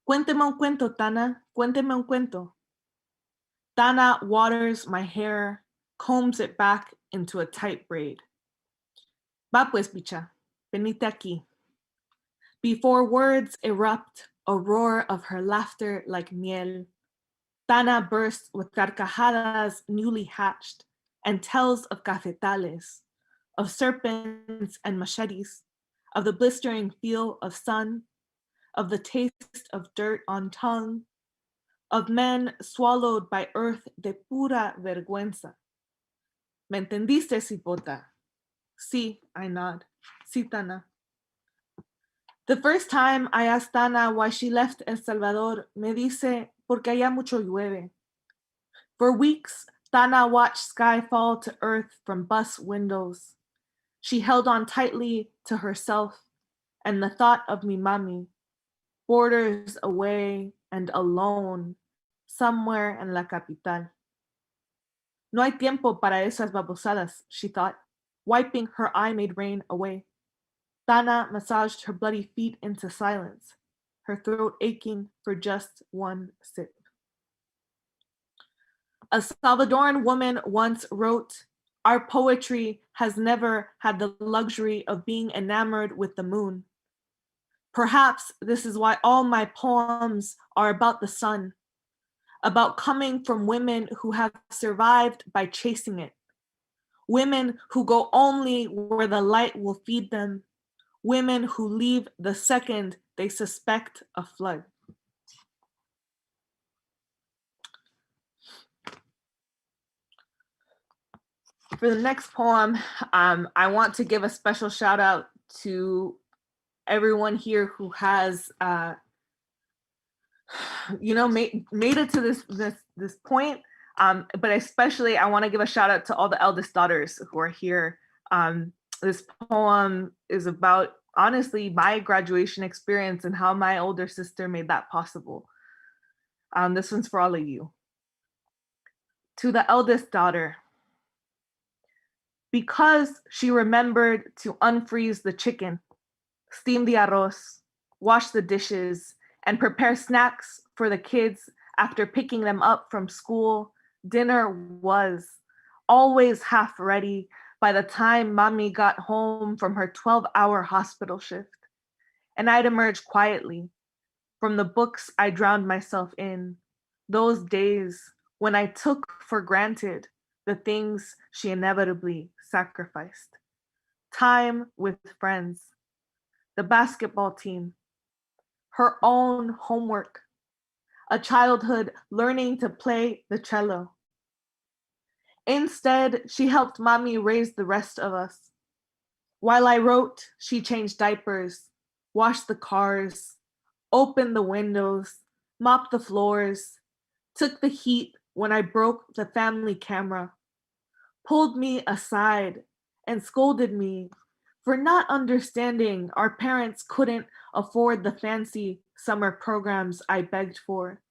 [SPEAKER 9] Cuénteme un cuento, Tana, cuénteme un cuento. Tana waters my hair, combs it back into a tight braid. Va pues, bicha, venite aquí. Before words erupt, a roar of her laughter like miel, Tana bursts with carcajadas newly hatched and tells of cafetales, of serpents and machetes, of the blistering feel of sun, of the taste of dirt on tongue, of men swallowed by earth de pura vergüenza. ¿Me entendiste, cipota? Sí, I nod. Sí, Tana. The first time I asked Tana why she left El Salvador, me dice, porque allá mucho llueve. For weeks, Tana watched sky fall to earth from bus windows. She held on tightly to herself and the thought of mi mami, borders away and alone, somewhere in la capital. No hay tiempo para esas babosadas, she thought, wiping her eye-made rain away. Tana massaged her bloody feet into silence, her throat aching for just one sip. A Salvadoran woman once wrote, "Our poetry has never had the luxury of being enamored with the moon. Perhaps this is why all my poems are about the sun, about coming from women who have survived by chasing it, women who go only where the light will feed them, women who leave the second they suspect a flood." For the next poem, I want to give a special shout out to everyone here who has, made it to this point. But especially, I want to give a shout out to all the eldest daughters who are here. This poem is about, honestly, my graduation experience and how my older sister made that possible. This one's for all of you. To the eldest daughter. Because she remembered to unfreeze the chicken, steam the arroz, wash the dishes, and prepare snacks for the kids after picking them up from school, dinner was always half ready by the time mommy got home from her 12-hour hospital shift. And I'd emerge quietly from the books I drowned myself in, those days when I took for granted the things she inevitably sacrificed. Time with friends, the basketball team, her own homework, a childhood learning to play the cello. Instead, she helped mommy raise the rest of us. While I wrote, she changed diapers, washed the cars, opened the windows, mopped the floors, took the heat when I broke the family camera, pulled me aside and scolded me for not understanding our parents couldn't afford the fancy summer programs I begged for.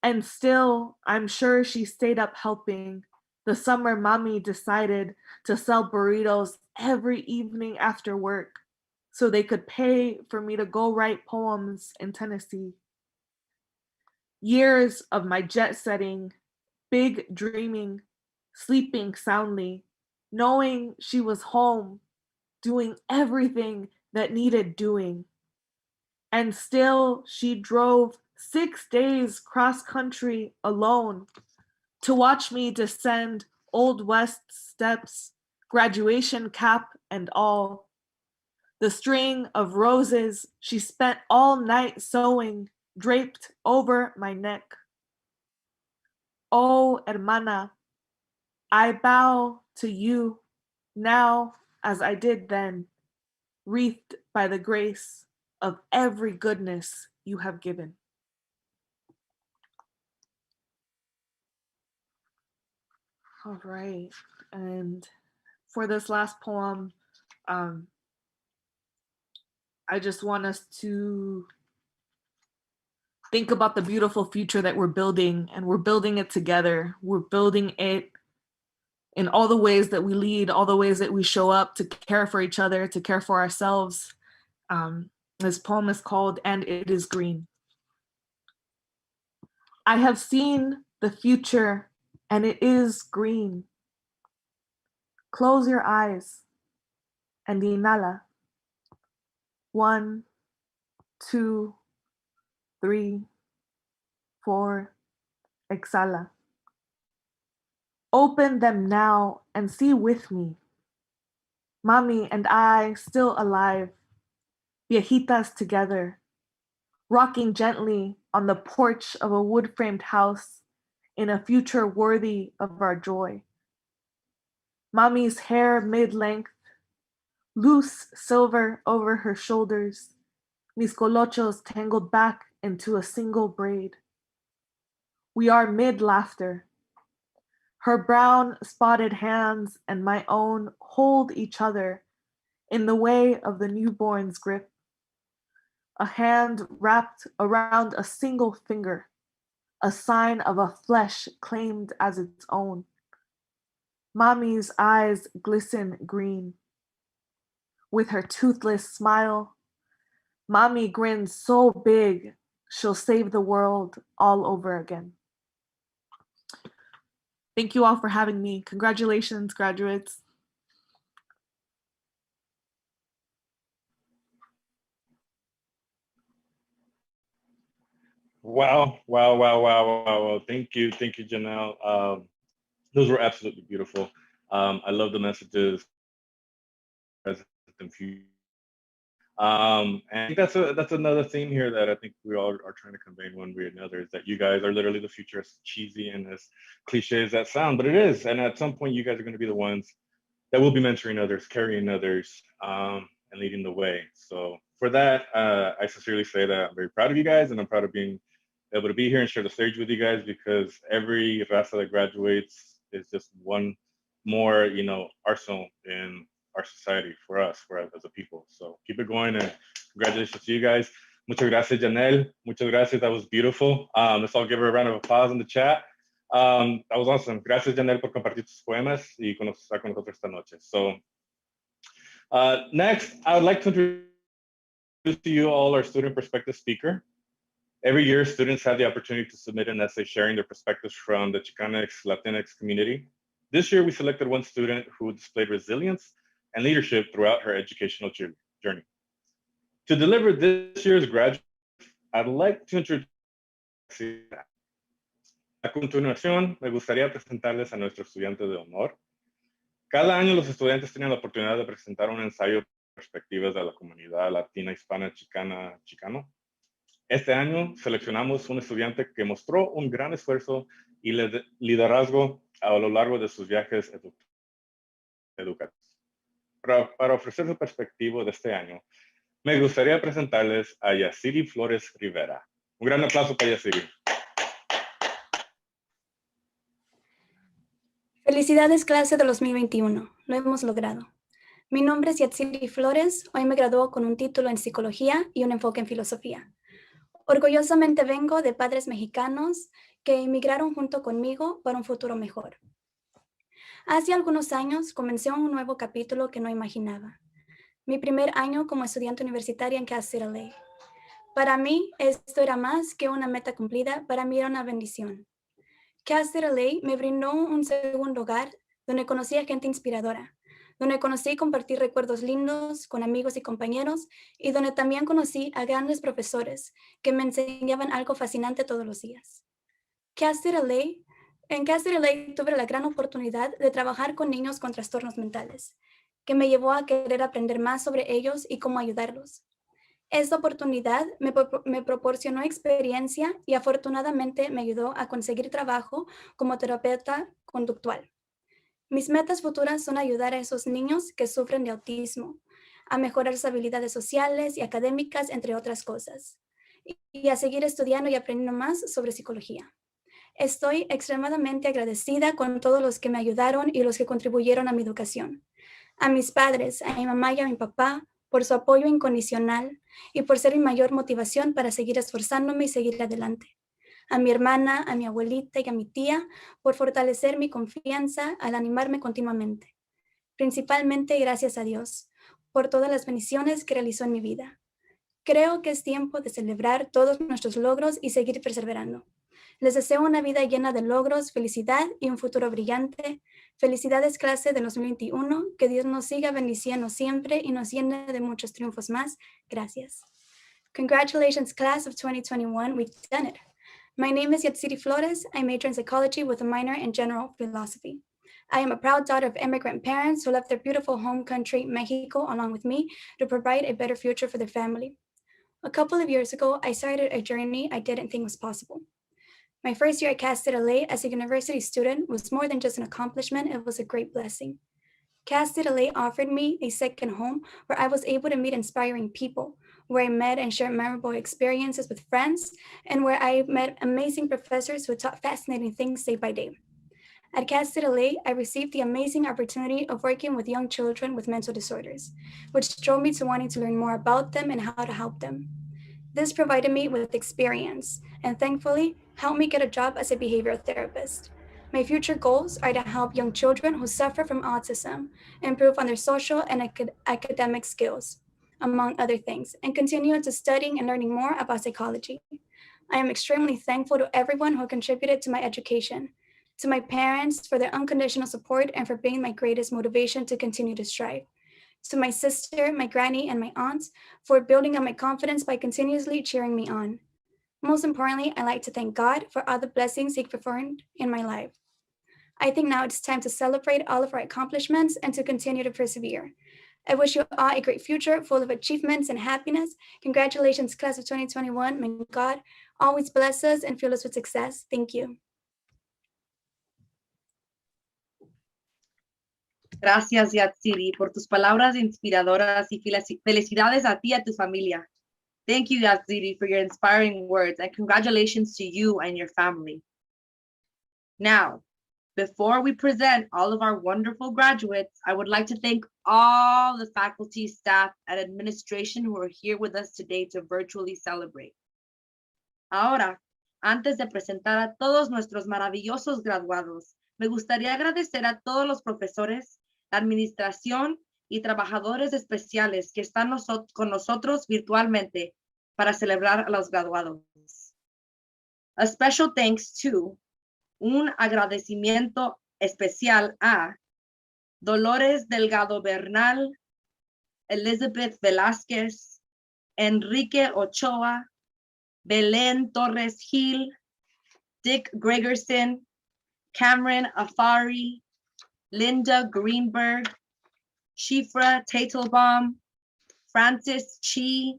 [SPEAKER 9] And still, I'm sure she stayed up helping. The summer mommy decided to sell burritos every evening after work so they could pay for me to go write poems in Tennessee. Years of my jet setting, big dreaming, sleeping soundly, knowing she was home, doing everything that needed doing. And still, she drove 6 days cross country alone to watch me descend Old West steps, graduation cap and all. The string of roses she spent all night sewing draped over my neck. Oh, hermana, I bow to you now as I did then, wreathed by the grace of every goodness you have given. All right, and for this last poem, I just want us to think about the beautiful future that we're building, and we're building it together. We're building it in all the ways that we lead, all the ways that we show up to care for each other, to care for ourselves. This poem is called "And It Is Green." I have seen the future, and it is green. Close your eyes and inhala. 1, 2, 3, 4, exhala. Open them now and see with me. Mommy and I still alive, viejitas together, rocking gently on the porch of a wood-framed house in a future worthy of our joy. Mommy's hair mid-length, loose silver over her shoulders, mis colochos tangled back into a single braid. We are mid-laughter. Her brown spotted hands and my own hold each other in the way of the newborn's grip. A hand wrapped around a single finger, a sign of a flesh claimed as its own. Mommy's eyes glisten green. With her toothless smile, Mommy grins so big, she'll save the world all over again. Thank you all for having me. Congratulations, graduates.
[SPEAKER 4] Wow, wow, wow, wow, wow. Thank you, Janelle. Those were absolutely beautiful. I love the messages, present and future. And I think that's another theme here that I think we all are trying to convey in one way or another, is that you guys are literally the future, as cheesy and as cliche as that sound, but it is. And at some point, you guys are going to be the ones that will be mentoring others, carrying others, and leading the way. So for that, I sincerely say that I'm very proud of you guys, and I'm proud of being able to be here and share the stage with you guys, because every raza that graduates is just one more, arsenal in our society for us, as a people. So keep it going, and congratulations to you guys. Muchas gracias, Janelle. Muchas gracias. That was beautiful. Let's all give her a round of applause in the chat. That was awesome. Gracias, Janelle, por compartir tus poemas y estar con nosotros esta noche. So next, I would like to introduce to you all our student perspective speaker. Every year, students have the opportunity to submit an essay sharing their perspectives from the Chicanx Latinx community. This year, we selected one student who displayed resilience and leadership throughout her educational journey. To deliver this year's graduate, I'd like to introduce. A continuación, me gustaría presentarles a nuestro estudiante de honor. Cada año los estudiantes tienen la oportunidad de presentar un ensayo de perspectivas de la comunidad latina, hispana, chicano. Este año seleccionamos un estudiante que mostró un gran esfuerzo y liderazgo a lo largo de sus viajes educativos. Para ofrecer su perspectiva de este año, me gustaría presentarles a Yaciri Flores Rivera. Un gran aplauso para Yaciri.
[SPEAKER 10] Felicidades clase de 2021, lo hemos logrado. Mi nombre es Yaciri Flores, hoy me graduó con un título en psicología y un enfoque en filosofía. Orgullosamente vengo de padres mexicanos que emigraron junto conmigo para un futuro mejor. Hace algunos años comencé un nuevo capítulo que no imaginaba. Mi primer año como estudiante universitaria en Cal City, LA. Para mí, esto era más que una meta cumplida, para mí era una bendición. Cal City, LA me brindó un segundo hogar donde conocí a gente inspiradora, donde conocí y compartí recuerdos lindos con amigos y compañeros y donde también conocí a grandes profesores que me enseñaban algo fascinante todos los días. En Cal City, LA tuve la gran oportunidad de trabajar con niños con trastornos mentales, que me llevó a querer aprender más sobre ellos y cómo ayudarlos. Esta oportunidad me proporcionó experiencia y afortunadamente me ayudó a conseguir trabajo como terapeuta conductual. Mis metas futuras son ayudar a esos niños que sufren de autismo, a mejorar sus habilidades sociales y académicas, entre otras cosas, y a seguir estudiando y aprendiendo más sobre psicología. Estoy extremadamente agradecida con todos los que me ayudaron y los que contribuyeron a mi educación. A mis padres, a mi mamá y a mi papá, por su apoyo incondicional y por ser mi mayor motivación para seguir esforzándome y seguir adelante. A mi hermana, a mi abuelita y a mi tía por fortalecer mi confianza al animarme continuamente. Principalmente gracias a Dios por todas las bendiciones que realizó en mi vida. Creo que es tiempo de celebrar todos nuestros logros y seguir perseverando. Les deseo una vida llena de logros, felicidad y un futuro brillante. Felicidades clase de 2021, que Dios nos siga bendiciendo siempre y nos llene de muchos triunfos más. Gracias. Congratulations class of 2021, we've done it. My name is Yaciri Flores. I major in psychology with a minor in general philosophy. I am a proud daughter of immigrant parents who left their beautiful home country, Mexico, along with me to provide a better future for their family. A couple of years ago, I started a journey I didn't think was possible. My first year at Cal City, LA as a university student was more than just an accomplishment, it was a great blessing. Cal City, LA offered me a second home where I was able to meet inspiring people, where I met and shared memorable experiences with friends, and where I met amazing professors who taught fascinating things day by day. At Cal City, LA, I received the amazing opportunity of working with young children with mental disorders, which drove me to wanting to learn more about them and how to help them. This provided me with experience and thankfully helped me get a job as a behavioral therapist. My future goals are to help young children who suffer from autism improve on their social and academic skills, among other things, and continue to studying and learning more about psychology. I am extremely thankful to everyone who contributed to my education, to my parents for their unconditional support and for being my greatest motivation to continue to strive. To my sister, my granny, and my aunts for building up my confidence by continuously cheering me on. Most importantly, I'd like to thank God for all the blessings He performed in my life. I think now it's time to celebrate all of our accomplishments and to continue to persevere. I wish you all a great future full of achievements and happiness. Congratulations, class of 2021. May God always bless us and fill us with success. Thank you.
[SPEAKER 2] Gracias, Yatsiri, por tus palabras inspiradoras y felicidades a ti y a tu familia. Thank you, Yatsiri, for your inspiring words, and congratulations to you and your family. Now, before we present all of our wonderful graduates, I would like to thank all the faculty, staff, and administration who are here with us today to virtually celebrate. Ahora, antes de presentar a todos nuestros maravillosos graduados, me gustaría agradecer a todos los profesores, la administración y trabajadores especiales que están con nosotros virtualmente para celebrar a los graduados. A special thanks to, un agradecimiento especial a Dolores Delgado Bernal, Elizabeth Velázquez, Enrique Ochoa, Belén Torres Gil, Dick Gregerson, Cameron Afari, Linda Greenberg, Shifra Teitelbaum, Francis Chi,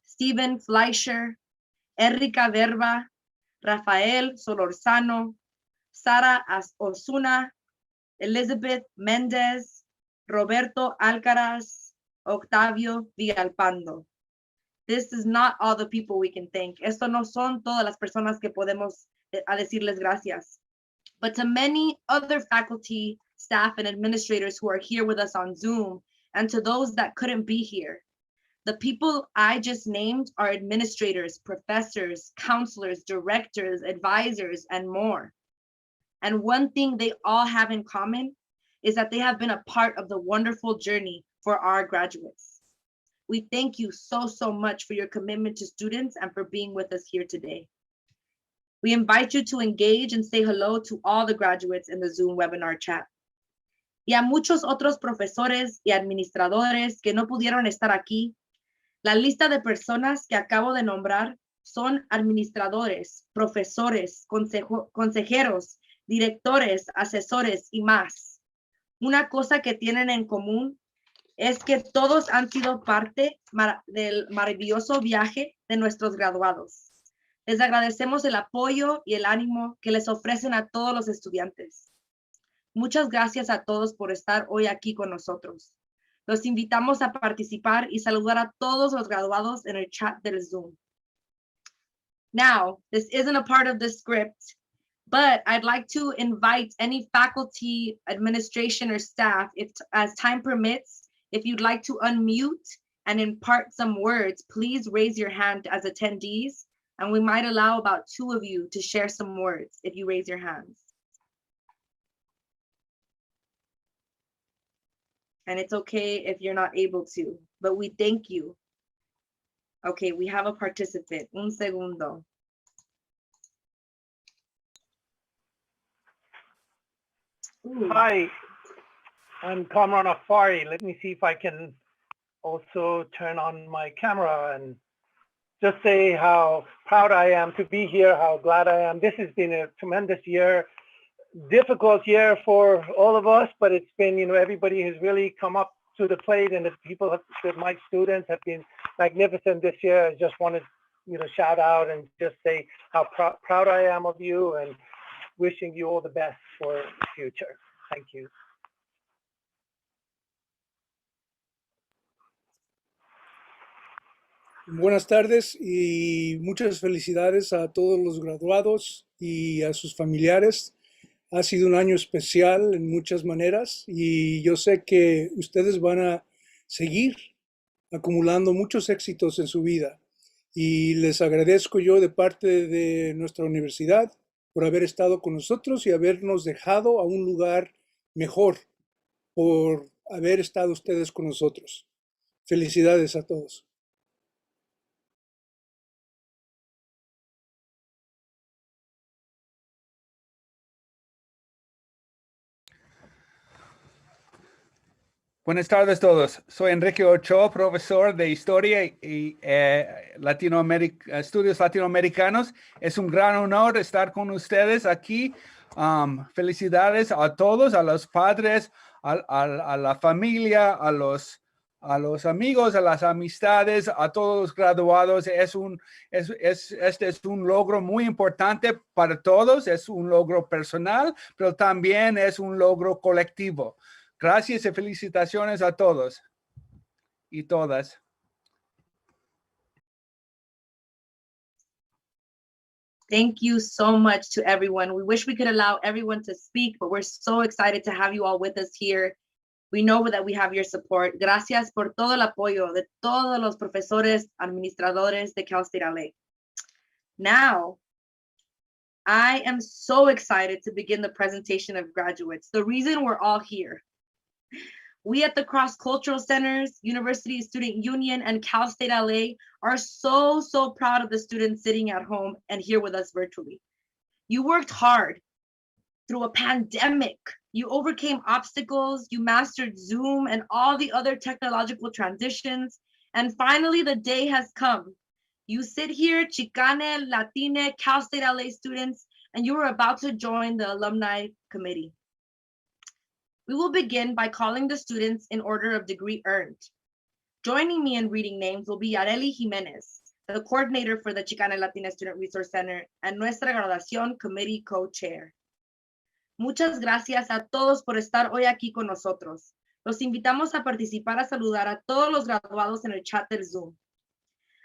[SPEAKER 2] Stephen Fleischer, Enrica Verba, Rafael Solorzano, Sara Osuna, Elizabeth Mendez, Roberto Alcaraz, Octavio Villalpando. This is not all the people we can thank. Esto no son todas las personas que podemos a decirles gracias. But to many other faculty, staff, and administrators who are here with us on Zoom, and to those that couldn't be here. The people I just named are administrators, professors, counselors, directors, advisors, and more. And one thing they all have in common is that they have been a part of the wonderful journey for our graduates. We thank you so, so much for your commitment to students and for being with us here today. We invite you to engage and say hello to all the graduates in the Zoom webinar chat. Y a muchos otros profesores y administradores que no pudieron estar aquí. La lista de personas que acabo de nombrar son administradores, profesores, consejeros, directores, asesores y más. Una cosa que tienen en común es que todos han sido parte del maravilloso viaje de nuestros graduados. Les agradecemos el apoyo y el ánimo que les ofrecen a todos los estudiantes. Muchas gracias a todos por estar hoy aquí con nosotros. Los invitamos a participar y saludar a todos los graduados en el chat del Zoom. Now, this isn't a part of the script, but I'd like to invite any faculty, administration, or staff, as time permits, if you'd like to unmute and impart some words, please raise your hand as attendees, and we might allow about 2 of you to share some words if you raise your hands. And it's okay if you're not able to, but we thank you. Okay, we have a participant. Un segundo. Ooh.
[SPEAKER 11] Hi, I'm Kamran Afari. Let me see if I can also turn on my camera and just say how proud I am to be here, how glad I am. This has been a tremendous year, difficult year for all of us, but it's been, everybody has really come up to the plate, and the people, my students have been magnificent this year. I just wanted, shout out and just say how proud I am of you and wishing you all the best for the future. Thank you.
[SPEAKER 12] Buenas tardes y muchas felicidades a todos los graduados y a sus familiares. Ha sido un año especial en muchas maneras y yo sé que ustedes van a seguir acumulando muchos éxitos en su vida. Y les agradezco yo de parte de nuestra universidad por haber estado con nosotros y habernos dejado a un lugar mejor por haber estado ustedes con nosotros. Felicidades a todos.
[SPEAKER 13] Buenas tardes a todos. Soy Enrique Ochoa, profesor de Historia y Estudios Latinoamericanos. Es un gran honor estar con ustedes aquí. Felicidades a todos, a los padres, a la familia, a los amigos, a las amistades, a todos los graduados. Este es un logro muy importante para todos. Es un logro personal, pero también es un logro colectivo. Gracias y felicitaciones a todos y todas.
[SPEAKER 2] Thank you so much to everyone. We wish we could allow everyone to speak, but we're so excited to have you all with us here. We know that we have your support. Gracias por todo el apoyo de todos los profesores, administradores de Cal State LA. Now, I am so excited to begin the presentation of graduates. The reason we're all here. We at the Cross Cultural Centers, University Student Union, and Cal State LA are so, so proud of the students sitting at home and here with us virtually. You worked hard through a pandemic. You overcame obstacles, you mastered Zoom and all the other technological transitions, and finally the day has come. You sit here, Chicane, Latine, Cal State LA students, and you are about to join the alumni committee. We will begin by calling the students in order of degree earned. Joining me in reading names will be Yareli Jimenez, the coordinator for the Chicana and Latina Student Resource Center, and Nuestra Graduación Committee Co-Chair. Muchas gracias a todos por estar hoy aquí con nosotros. Los invitamos a participar, a saludar a todos los graduados en el chat del Zoom.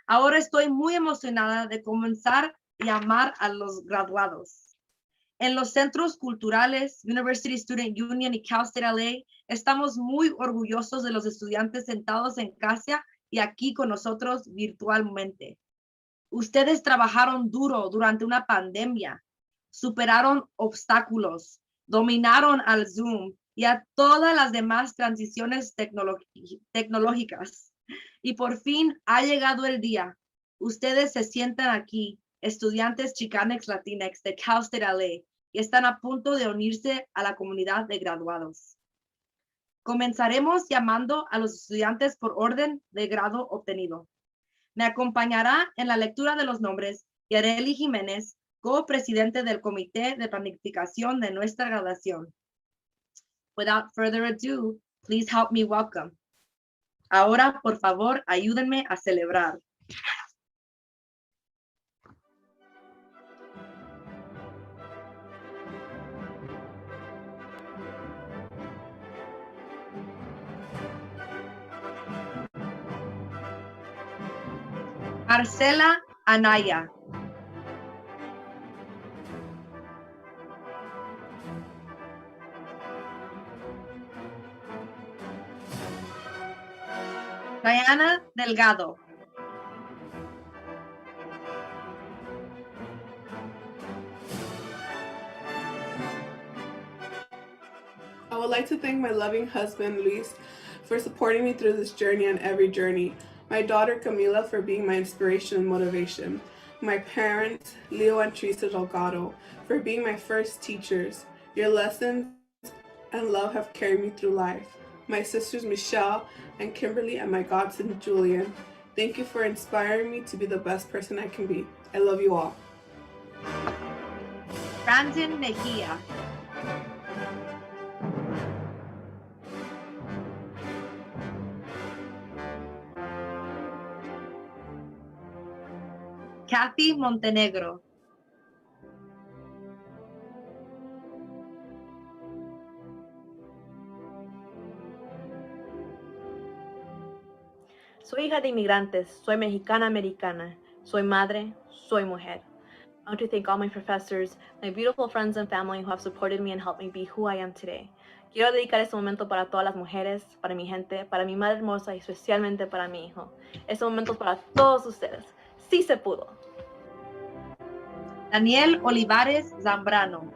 [SPEAKER 2] Ahora estoy muy emocionada de comenzar a llamar a los graduados. En los centros culturales, University Student Union y Cal State LA, estamos muy orgullosos de los estudiantes sentados en casa y aquí con nosotros virtualmente. Ustedes trabajaron duro durante una pandemia, superaron obstáculos, dominaron al Zoom y a todas las demás transiciones tecnológicas. Y por fin ha llegado el día. Ustedes se sientan aquí, estudiantes Chicanx Latinx de Cal State LA, y están a punto de unirse a la comunidad de graduados. Comenzaremos llamando a los estudiantes por orden de grado obtenido. Me acompañará en la lectura de los nombres Yareli Jiménez, co-presidente del Comité de Planificación de Nuestra Graduación. Without further ado, please help me welcome. Ahora, por favor, ayúdenme a celebrar. Marcela Anaya. Diana Delgado.
[SPEAKER 14] I would like to thank my loving husband, Luis, for supporting me through this journey and every journey. My daughter, Camila, for being my inspiration and motivation. My parents, Leo and Teresa Delgado, for being my first teachers. Your lessons and love have carried me through life. My sisters, Michelle and Kimberly, and my godson, Julian. Thank you for inspiring me to be the best person I can be. I love you all.
[SPEAKER 2] Brandon Mejia. Kathy Montenegro.
[SPEAKER 15] Soy hija de inmigrantes, soy mexicana-americana, soy madre, soy mujer. I want to thank all my professors, my beautiful friends and family who have supported me and helped me be who I am today. Quiero dedicar este momento para todas las mujeres, para mi gente, para mi madre hermosa y especialmente para mi hijo. Este momento es para todos ustedes. Sí se pudo.
[SPEAKER 2] Daniel Olivares Zambrano.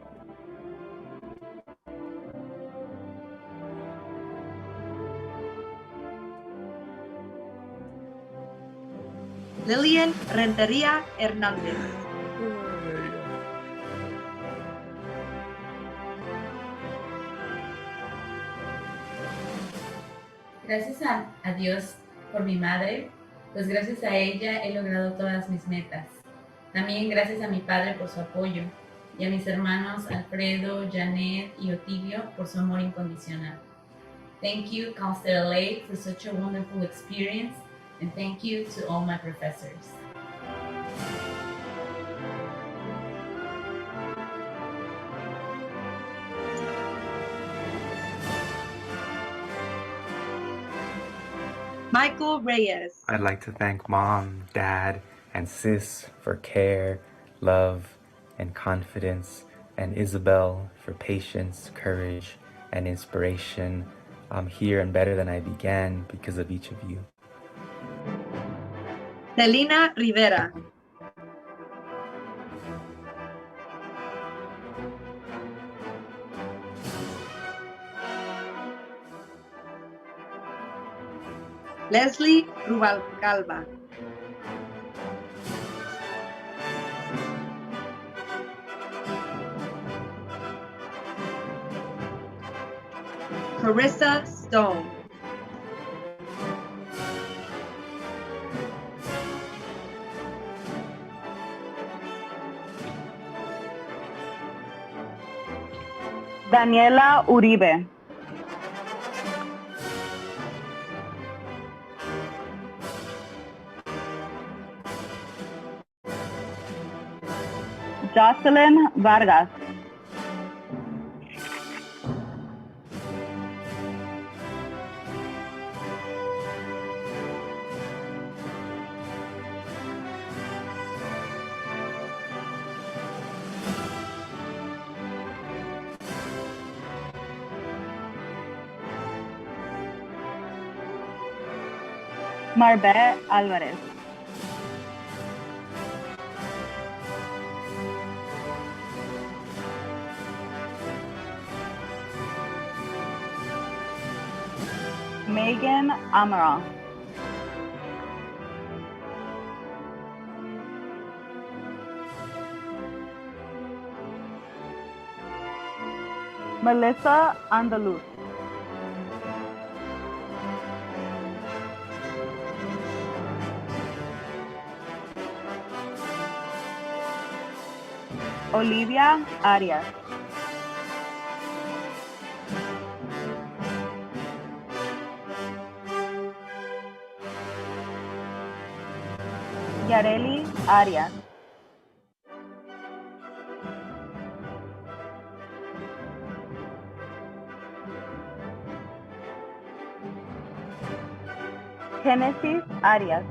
[SPEAKER 2] Lilian Rentería Hernández.
[SPEAKER 16] Gracias a Dios por mi madre, pues gracias a ella he logrado todas mis metas. También gracias a mi padre por su apoyo y a mis hermanos Alfredo, Janet y Otilio por su amor incondicional. Thank you, Cal State LA, for such a wonderful experience, and thank you to all my professors.
[SPEAKER 2] Michael Reyes.
[SPEAKER 17] I'd like to thank Mom, Dad, and Sis for care, love, and confidence, and Isabel for patience, courage, and inspiration. I'm here and better than I began because of each of you.
[SPEAKER 2] Celina Rivera. Leslie Rubalcalva. Carissa Stone.
[SPEAKER 1] Daniela Uribe. Jocelyn Vargas. Marbet Alvarez. Megan Amaral. Melissa Andaluz. Olivia Arias. Yareli Arias. Genesis Arias.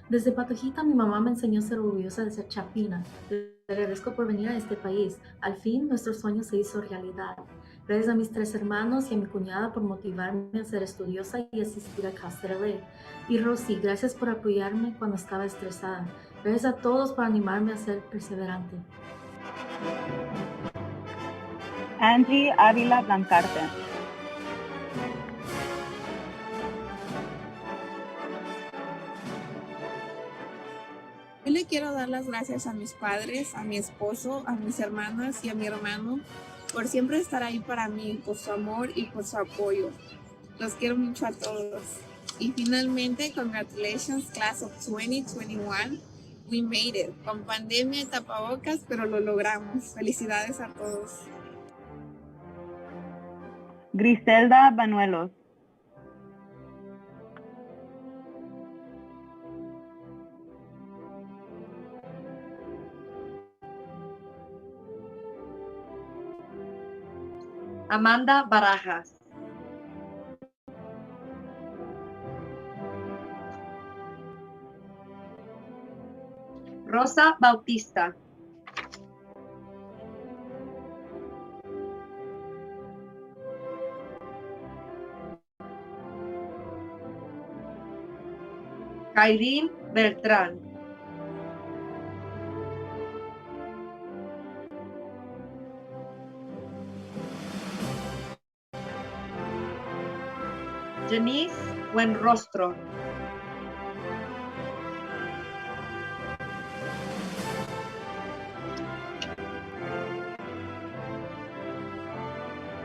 [SPEAKER 18] Desde patojita mi mamá me enseñó a ser orgullosa de ser chapina. Le agradezco por venir a este país. Al fin nuestro sueño se hizo realidad. Gracias a mis 3 hermanos y a mi cuñada por motivarme a ser estudiosa y asistir a KCLA. Y Rosy, gracias por apoyarme cuando estaba estresada. Gracias a todos por animarme a ser perseverante.
[SPEAKER 1] Angie Ávila Blancarte.
[SPEAKER 19] Yo le quiero dar las gracias a mis padres, a mi esposo, a mis hermanas y a mi hermano por siempre estar ahí para mí, por su amor y por su apoyo. Los quiero mucho a todos. Y finalmente, congratulations, class of 2021. We made it. Con pandemia y tapabocas, pero lo logramos. Felicidades a todos.
[SPEAKER 1] Griselda Banuelos.
[SPEAKER 2] Amanda Barajas. Rosa Bautista. Kairin Beltrán. Janice Buenrostro.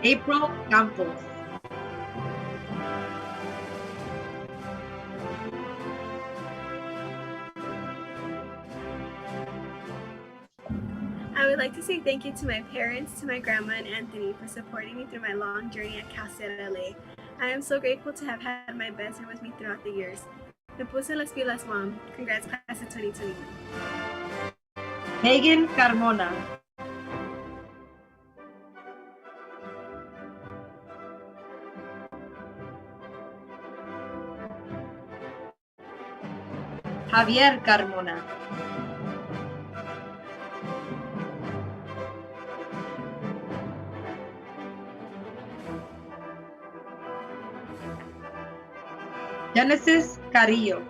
[SPEAKER 2] April Campos.
[SPEAKER 20] I would like to say thank you to my parents, to my grandma and Anthony for supporting me through my long journey at KCLA. I am so grateful to have had my best friend with me throughout the years. Me puse las pilas, Mom. Congrats, class of 2021.
[SPEAKER 2] Megan Carmona. Javier Carmona. Genesis Carillo.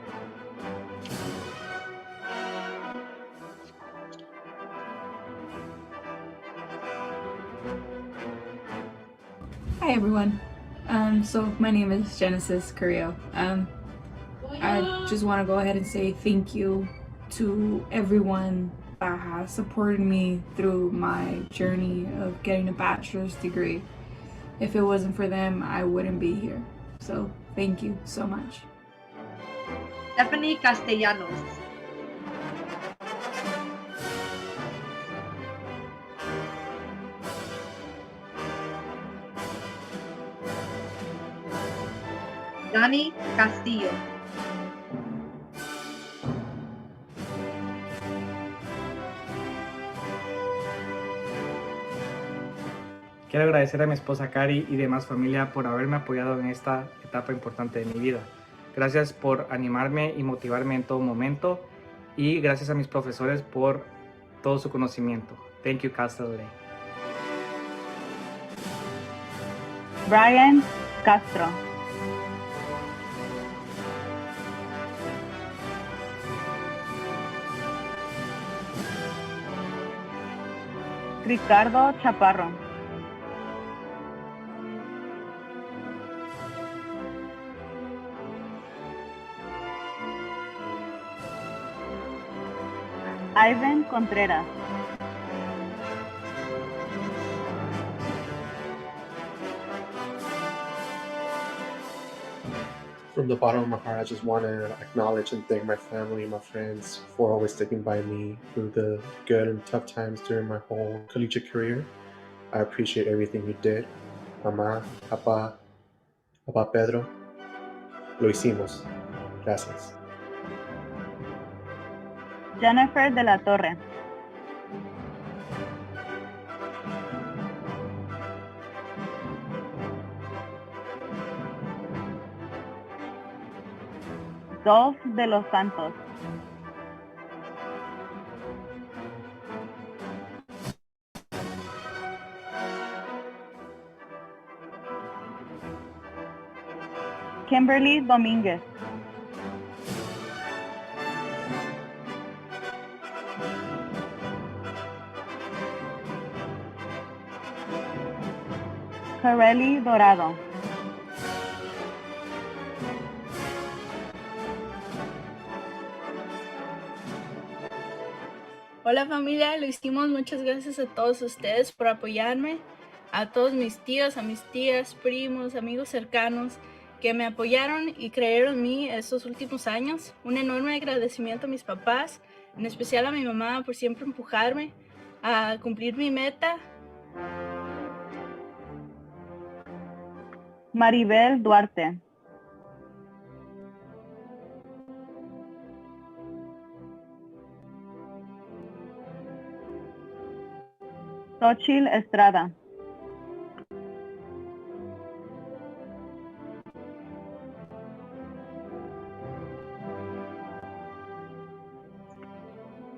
[SPEAKER 21] Hi everyone. So my name is Genesis Carrillo. I just want to go ahead and say thank you to everyone that has supported me through my journey of getting a bachelor's degree. If it wasn't for them, I wouldn't be here. So thank you so much.
[SPEAKER 2] Stephanie Castellanos.
[SPEAKER 3] Dani Castillo.
[SPEAKER 22] Quiero agradecer a mi esposa Cari y demás familia por haberme apoyado en esta etapa importante de mi vida. Gracias por animarme y motivarme en todo momento y gracias a mis profesores por todo su conocimiento. Thank you, Casa de Ley.
[SPEAKER 1] Brian Castro. Ricardo Chaparro. Ivan Contreras.
[SPEAKER 23] From the bottom of my heart, I just want to acknowledge and thank my family, my friends for always sticking by me through the good and tough times during my whole collegiate career. I appreciate everything you did. Mamá, papá, papá Pedro, lo hicimos. Gracias.
[SPEAKER 1] Jennifer de la Torre. Dolph de los Santos. Kimberly Domínguez. Kareli Dorado.
[SPEAKER 24] Hola familia, lo hicimos. Muchas gracias a todos ustedes por apoyarme, a todos mis tíos, a mis tías, primos, amigos cercanos que me apoyaron y creyeron en mí estos últimos años. Un enorme agradecimiento a mis papás, en especial a mi mamá por siempre empujarme a cumplir mi meta.
[SPEAKER 1] Maribel Duarte. Xochitl Estrada.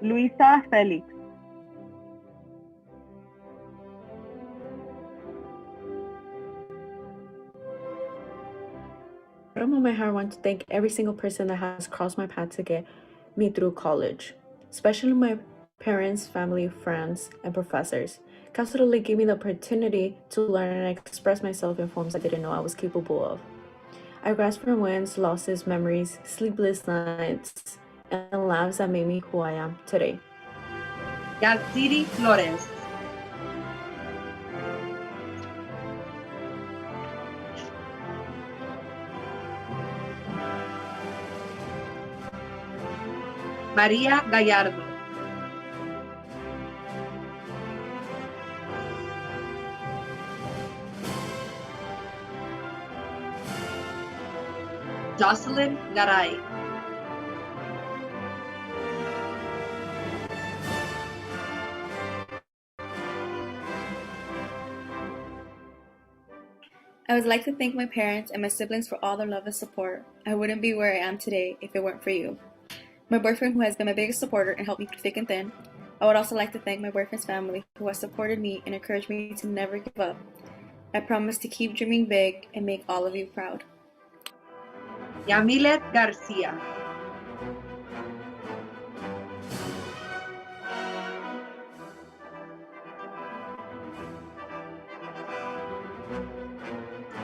[SPEAKER 1] Luisa Félix.
[SPEAKER 25] Bottom of my heart, I want to thank every single person that has crossed my path to get me through college, especially my parents, family, friends, and professors. Casa de Ley gave me the opportunity to learn and express myself in forms I didn't know I was capable of. I grasped for wins, losses, memories, sleepless nights, and laughs that made me who I am today.
[SPEAKER 3] Yatsiri Flores. María Gallardo. Jocelyn Garay.
[SPEAKER 26] I would like to thank my parents and my siblings for all their love and support. I wouldn't be where I am today if it weren't for you. My boyfriend, who has been my biggest supporter and helped me through thick and thin. I would also like to thank my boyfriend's family, who has supported me and encouraged me to never give up. I promise to keep dreaming big and make all of you proud.
[SPEAKER 3] Yamilet Garcia.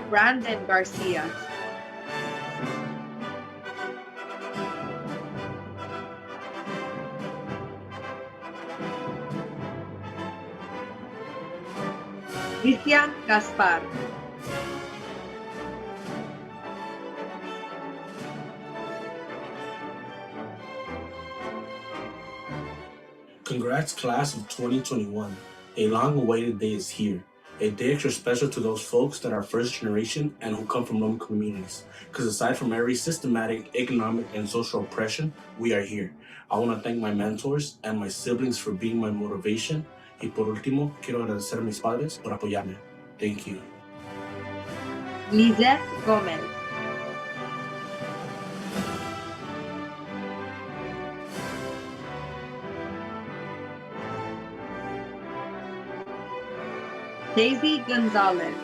[SPEAKER 3] Brandon Garcia. Cristian Gaspar.
[SPEAKER 27] Congrats, class of 2021. A long-awaited day is here.
[SPEAKER 4] a day extra special to those folks that are first generation and who come from low communities. Because aside from every systematic, economic, and social oppression, we are here. I want to thank my mentors and my siblings for being my motivation. Y por último, quiero agradecer a mis padres por apoyarme. Thank you.
[SPEAKER 3] Lizeth Gomez. Daisy Gonzalez.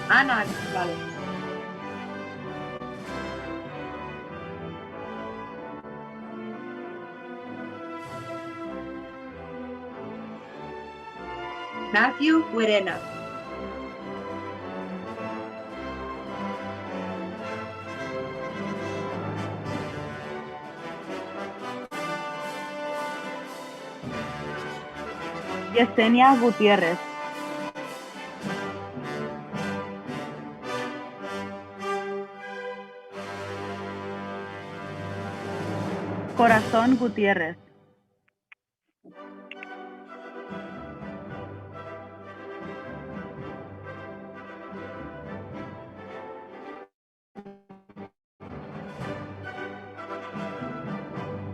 [SPEAKER 3] Ana Gonzalez. Matthew Huerena.
[SPEAKER 1] Yesenia Gutiérrez. Corazón Gutiérrez.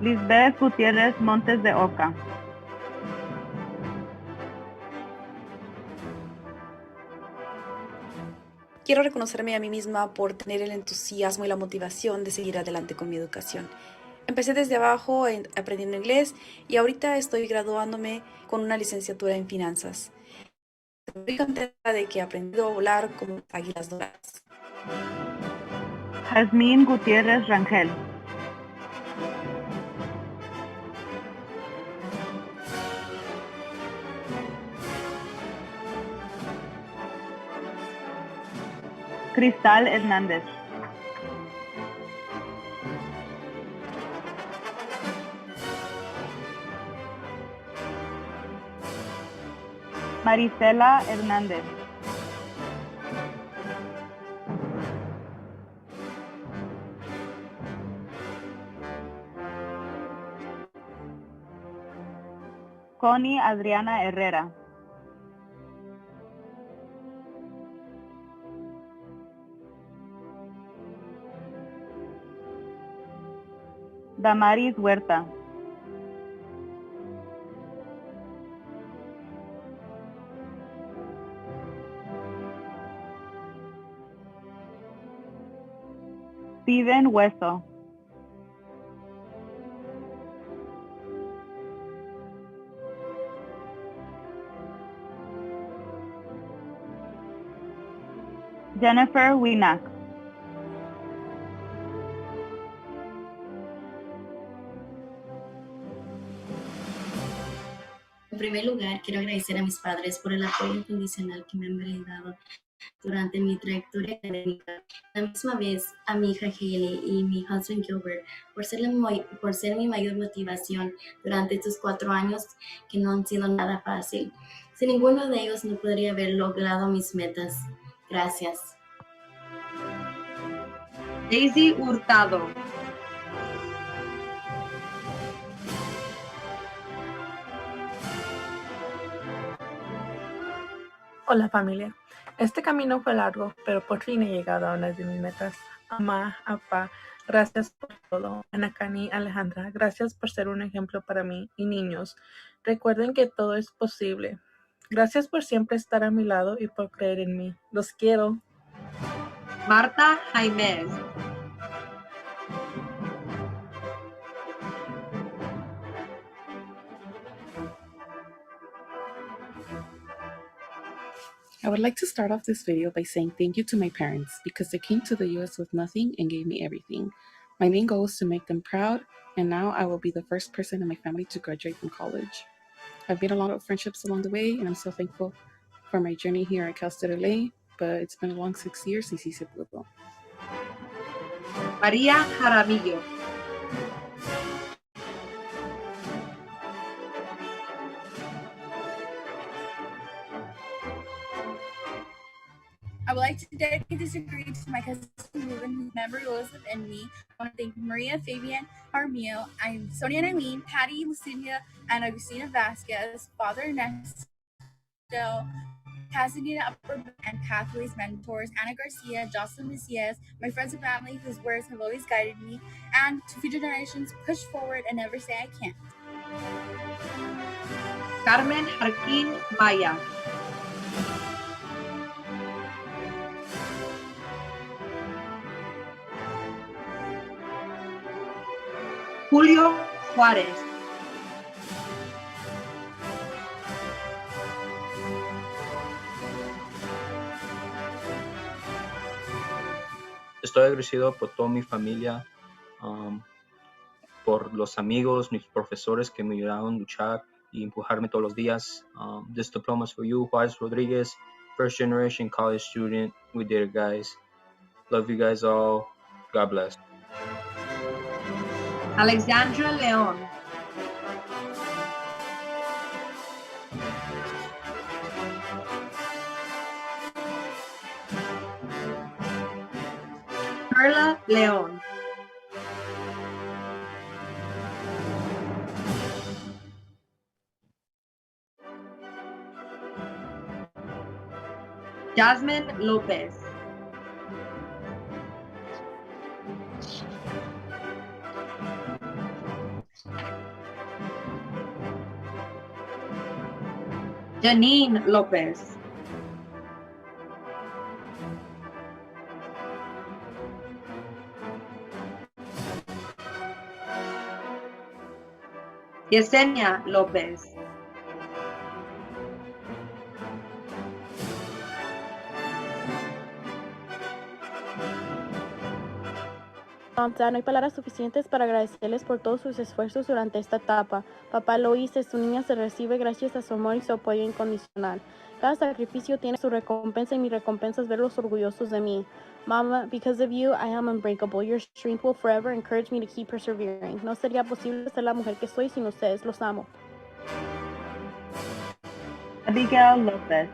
[SPEAKER 1] Lisbeth Gutiérrez Montes de Oca.
[SPEAKER 5] Quiero reconocerme a mí misma por tener el entusiasmo y la motivación de seguir adelante con mi educación. Empecé desde abajo aprendiendo inglés y ahorita estoy graduándome con una licenciatura en finanzas. Estoy contenta de que he aprendido a volar como águilas doradas.
[SPEAKER 1] Jazmín Gutiérrez Rangel. Cristal Hernández. Marisela Hernández. Connie Adriana Herrera. Damaris Huerta. Steven Hueso. Jennifer Winak.
[SPEAKER 6] En primer lugar, quiero agradecer a mis padres por el apoyo incondicional que me han brindado durante mi trayectoria académica. A la misma vez, a mi hija Hailey y mi husband Gilbert por ser mi mayor motivación durante estos 4 años que no han sido nada fácil. Sin ninguno de ellos no podría haber logrado mis metas. Gracias.
[SPEAKER 3] Daisy Hurtado.
[SPEAKER 7] Hola familia, este camino fue largo, pero por fin he llegado a una de mis metas. Mamá, papá, gracias por todo. Anacani, Alejandra, gracias por ser un ejemplo para mí y niños. Recuerden que todo es posible. Gracias por siempre estar a mi lado y por creer en mí. Los quiero.
[SPEAKER 3] Marta Jaimez.
[SPEAKER 8] I would like to start off this video by saying thank you to my parents because they came to the US with nothing and gave me everything. My main goal is to make them proud, and now I will be the first person in my family to graduate from college. I've made a lot of friendships along the way, and I'm so thankful for my journey here at Cal State LA, but it's been a long 6 years since hice pudo.
[SPEAKER 3] María Jaramillo.
[SPEAKER 9] I would like to dedicate this degree to my cousin movement whose memory will live in me. I want to thank Maria, Fabian, Armio, I'm Sonia and Eileen, Patty, Lucinia, and Agustina Vasquez, Father Ernesto, Casanita Upper, and Pathways mentors, Anna Garcia, Jocelyn Macias, my friends and family whose words have always guided me, and to future generations, push forward and never say I can't.
[SPEAKER 3] Carmen Jarquín Maya. Julio Juárez.
[SPEAKER 10] Estoy agradecido por toda mi familia, por los amigos, mis profesores que me ayudaron a luchar y empujarme todos los días. This diploma is for you, Juárez Rodriguez, first generation college student. We did it, guys. Love you guys all. God bless.
[SPEAKER 3] Alexandra León. Carla León. Jasmine López. Janine López. Yesenia López.
[SPEAKER 11] No hay palabras suficientes para agradecerles por todos sus esfuerzos durante esta etapa. Papá Lois, su niña se recibe gracias a su amor y su apoyo incondicional. Cada sacrificio tiene su recompensa y mi recompensa es verlos orgullosos de mí. Mama, because of you, I am unbreakable. Your strength will forever encourage me to keep persevering. No sería posible ser la mujer que soy sin ustedes. Los amo.
[SPEAKER 1] Abigail Lopez.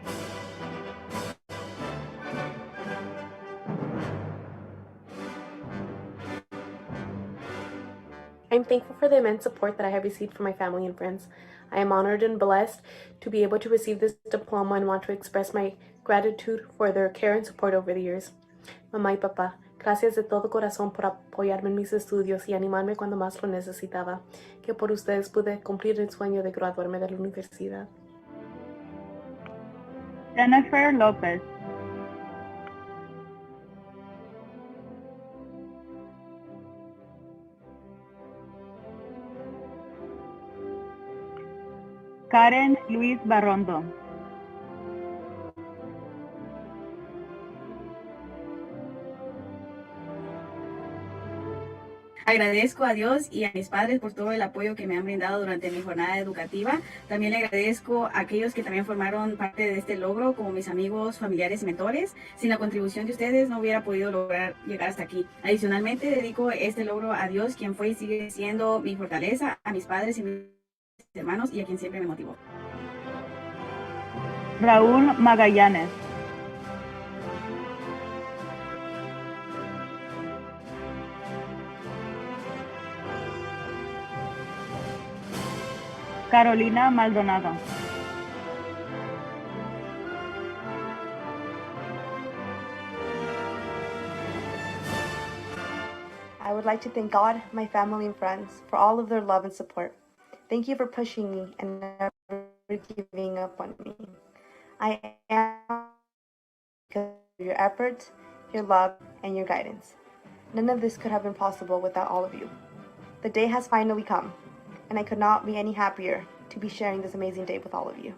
[SPEAKER 25] I'm thankful for the immense support that I have received from my family and friends. I am honored and blessed to be able to receive this diploma and want to express my gratitude for their care and support over the years. Mamá y papá, gracias de todo corazón por apoyarme en mis estudios y animarme cuando más lo necesitaba, que por ustedes pude cumplir el sueño de graduarme de la universidad.
[SPEAKER 1] Jennifer Lopez. Karen Luis Barrondo.
[SPEAKER 12] Agradezco a Dios y a mis padres por todo el apoyo que me han brindado durante mi jornada educativa. También le agradezco a aquellos que también formaron parte de este logro, como mis amigos, familiares y mentores. Sin la contribución de ustedes no hubiera podido lograr llegar hasta aquí. Adicionalmente, dedico este logro a Dios, quien fue y sigue siendo mi fortaleza, a mis padres y mis hermanos y a quien siempre me motivó.
[SPEAKER 1] Raúl Magallanes. Carolina Maldonado.
[SPEAKER 13] I would like to thank God, my family, and friends for all of their love and support. Thank you for pushing me and never giving up on me. I am because of your efforts, your love, and your guidance. None of this could have been possible without all of you. The day has finally come, and I could not be any happier to be sharing this amazing day with all of you.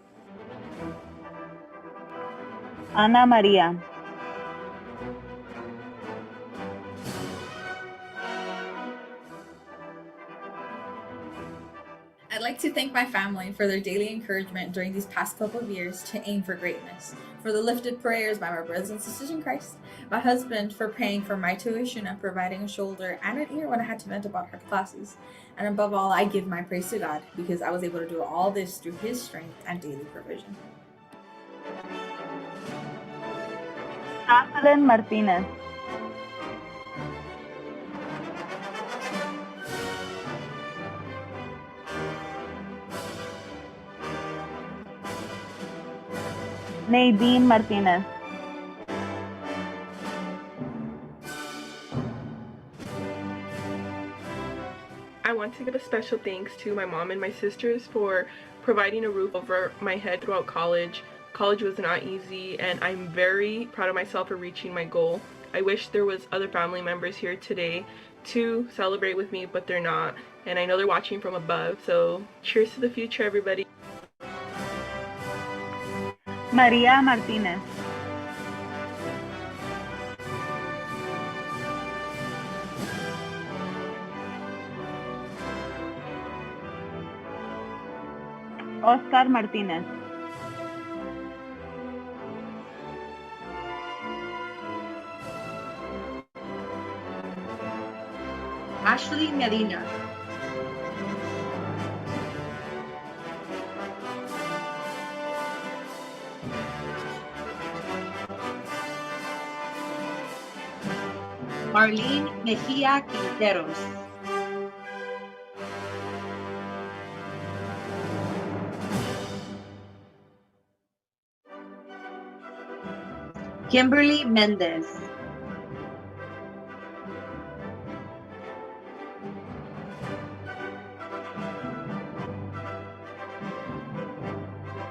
[SPEAKER 1] Ana María.
[SPEAKER 14] I'd like to thank my family for their daily encouragement during these past couple of years to aim for greatness, for the lifted prayers by my brothers and sisters in Christ, my husband for paying for my tuition and providing a shoulder and an ear when I had to vent about hard classes, and above all, I give my praise to God because I was able to do all this through His strength and daily provision.
[SPEAKER 1] Jocelyn Martinez. Nadine Martinez.
[SPEAKER 7] I want to give a special thanks to my mom and my sisters for providing a roof over my head throughout college. College was not easy, and I'm very proud of myself for reaching my goal. I wish there was other family members here today to celebrate with me, but they're not, and I know they're watching from above, so cheers to the future, everybody.
[SPEAKER 1] Maria Martinez. Oscar Martinez.
[SPEAKER 3] Ashley Medina. Marlene Mejia Quinteros. Kimberly Mendez.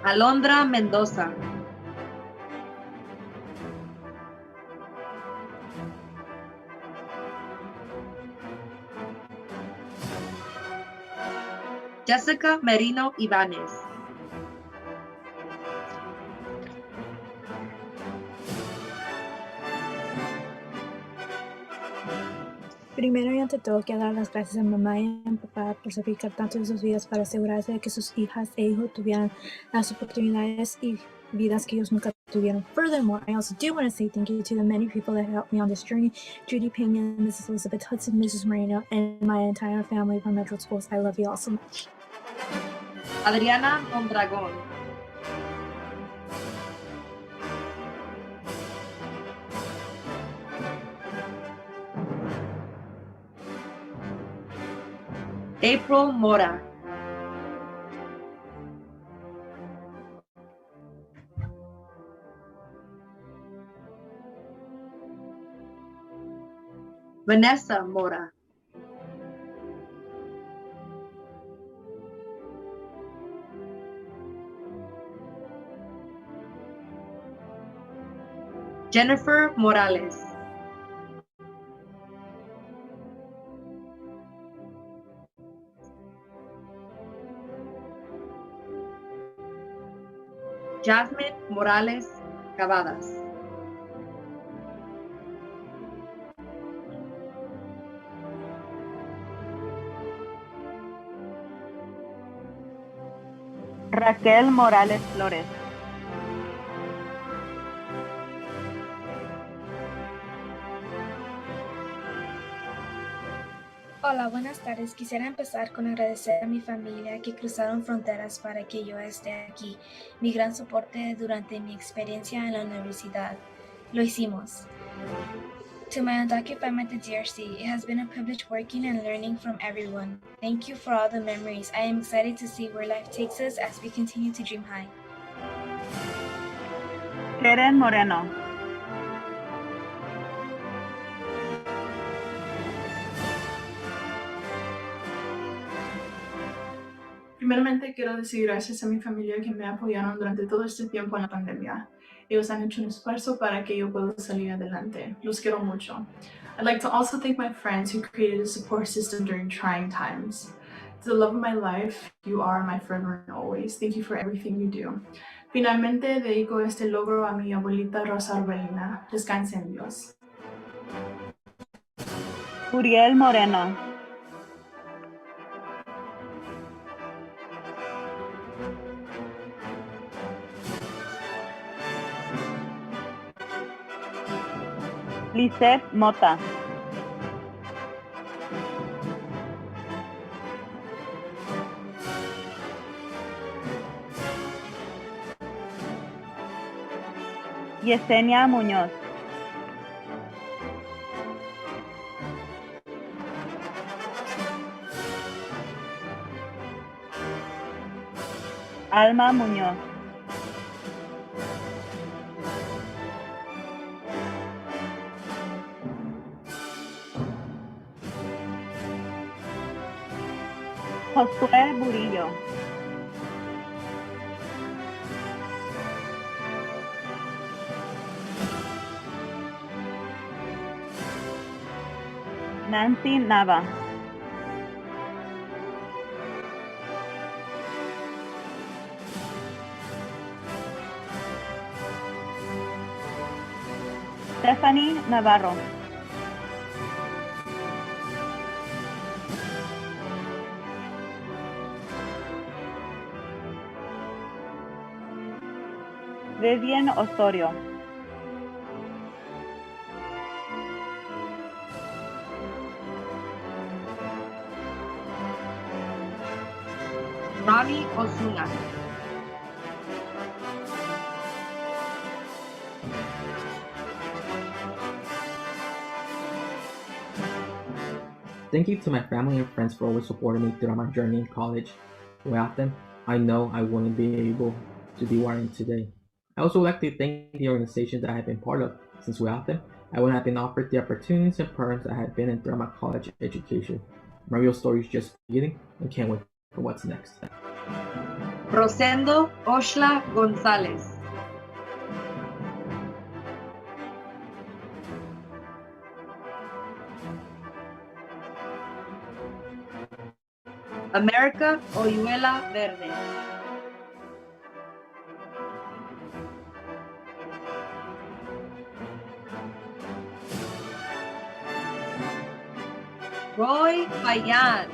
[SPEAKER 3] Alondra Mendoza. Jessica Merino Ibanez.
[SPEAKER 15] Primero y ante todo quiero dar las gracias a mamá y a papá por sacrificar tanto de sus vidas para asegurarse de que sus hijas e hijos tuvieran las oportunidades y vidas que ellos nunca tuvieron. Furthermore, I also do want to say thank you to the many people that helped me on this journey. Judy Pena, Mrs. Elizabeth Hudson, Mrs. Moreno, and my entire family from Metro Schools. I love you all so much.
[SPEAKER 3] Adriana Mondragón. April Mora. Vanessa Mora. Jennifer Morales. Jasmine Morales Cavadas.
[SPEAKER 1] Raquel Morales Flores.
[SPEAKER 16] Hola, buenas tardes. Quisiera empezar con agradecer a mi familia que cruzaron fronteras para que yo esté aquí. Mi gran soporte durante mi experiencia en la universidad. Lo hicimos. To my undocumented family at the DRC, it has been a privilege working and learning from everyone. Thank you for all the memories. I am excited to see where life takes us as we continue to dream high.
[SPEAKER 1] Keren Moreno.
[SPEAKER 7] Primeramente quiero decir gracias a mi familia que me apoyaron durante todo este tiempo en la pandemia. Ellos han hecho un esfuerzo para que yo pueda salir adelante. Los quiero mucho. I'd like to also thank my friends who created a support system during trying times. To the love of my life, you are my forever and always. Thank you for everything you do. Finalmente dedico este logro a mi abuelita Rosa Urbelina. Descanse en Dios.
[SPEAKER 1] Uriel Moreno. Lisette Mota. Yesenia Muñoz. Alma Muñoz. Josué Burillo. Nancy Nava. Stephanie Navarro. Vivian Osorio.
[SPEAKER 3] Rami Osuna.
[SPEAKER 2] Thank you to my family and friends for always supporting me throughout my journey in college. Without them, I know I wouldn't be able to be where I am today. I also would like to thank the organizations that I have been part of, since without them, I wouldn't have been offered the opportunities and programs I have been in throughout my college education. My real story is just beginning and can't wait for what's next.
[SPEAKER 3] Rosendo Oshla Gonzalez. America Oyuela Verde. Roy Payan.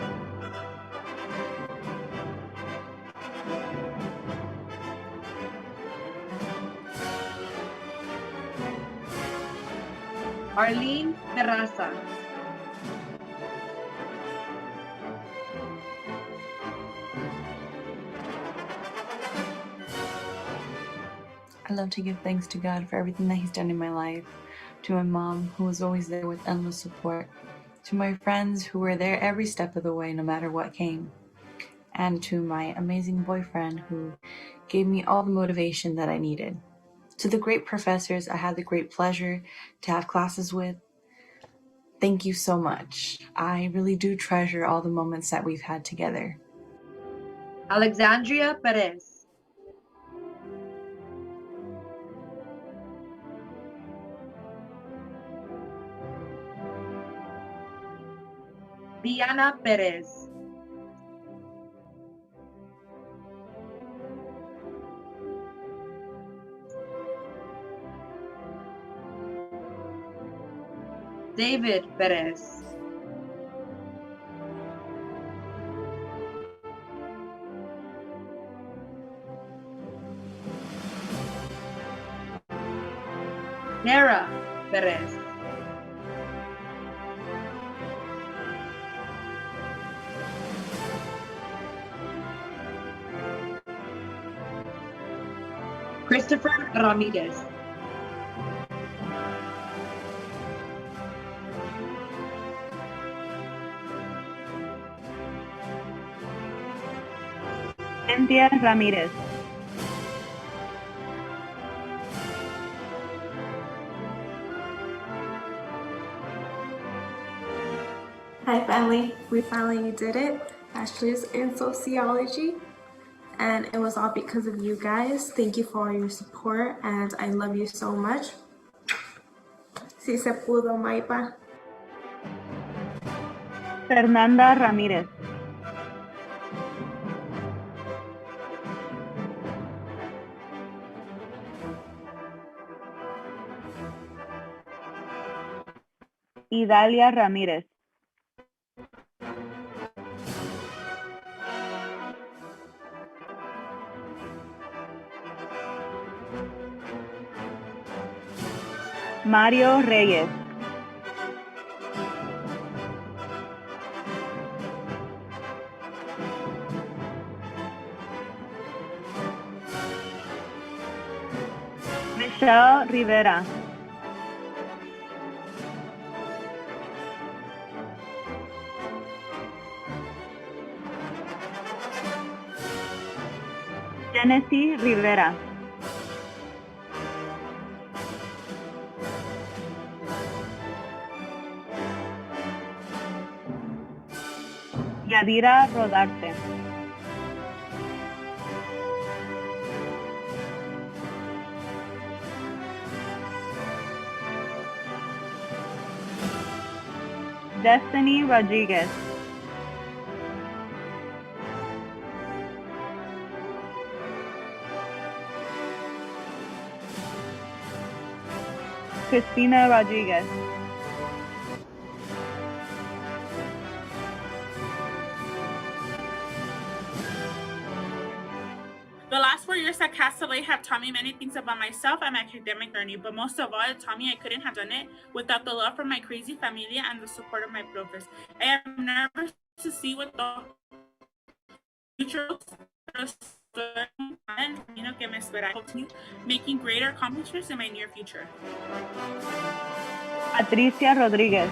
[SPEAKER 3] Arlene Terraza.
[SPEAKER 17] I love to give thanks to God for everything that He's done in my life, to my mom, who was always there with endless support, to my friends who were there every step of the way, no matter what came, and to my amazing boyfriend who gave me all the motivation that I needed. To the great professors I had the great pleasure to have classes with, thank you so much. I really do treasure all the moments that we've had together.
[SPEAKER 3] Alexandria Perez. Diana Perez. David Perez. Nera Perez. Christopher Ramirez.
[SPEAKER 1] Cynthia Ramirez.
[SPEAKER 18] Hi family, we finally did it. Bachelor's in Sociology, and it was all because of you guys. Thank you for all your support, and I love you so much. Si se pudo, Maipa.
[SPEAKER 1] Fernanda Ramirez. Idalia Ramírez. Mario Reyes. Michelle Rivera. Genesee Rivera. Yadira Rodarte. Destiny Rodriguez. Cristina Rodriguez.
[SPEAKER 19] The last 4 years at Castaway have taught me many things about myself and my academic journey, but most of all, it taught me I couldn't have done it without the love from my crazy familia and the support of my profes. I am nervous to see what the future and que me espera. I hope to making greater accomplishments in my near future.
[SPEAKER 1] Patricia Rodriguez.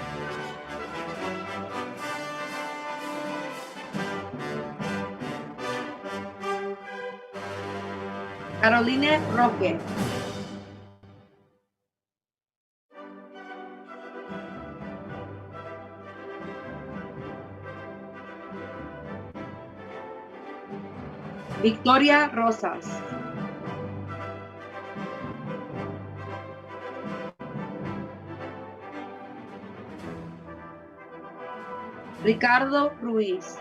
[SPEAKER 3] Caroline Roque. Victoria Rosas. Ricardo Ruiz.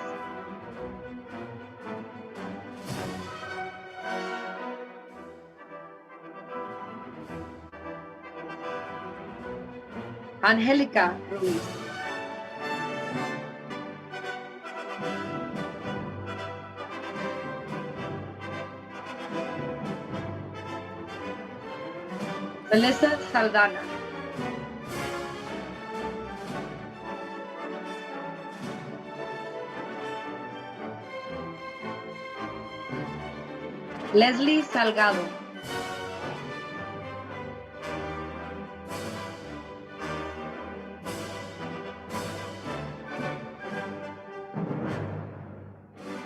[SPEAKER 3] Angélica Ruiz. Melissa Saldana. Leslie Salgado.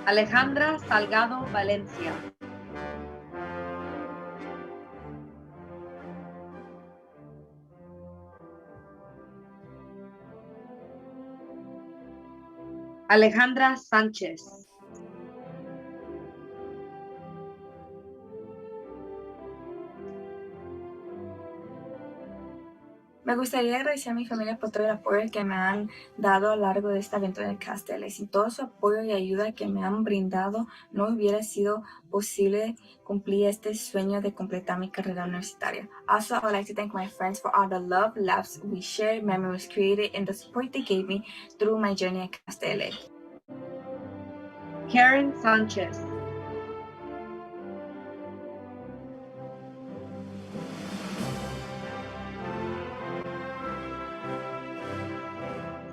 [SPEAKER 3] Alejandra Salgado Valencia. Alejandra Sánchez.
[SPEAKER 20] Me gustaría agradecer a mi familia por todo el apoyo que me han dado a lo largo de esta aventura en Castell. Sin todo su apoyo y ayuda que me han brindado, no hubiera sido posible cumplir este sueño de completar mi carrera universitaria. Also, I would like to thank my friends for all the love, laughs we shared, memories created, and the support they gave me through my journey at Castell.
[SPEAKER 3] Karen Sánchez.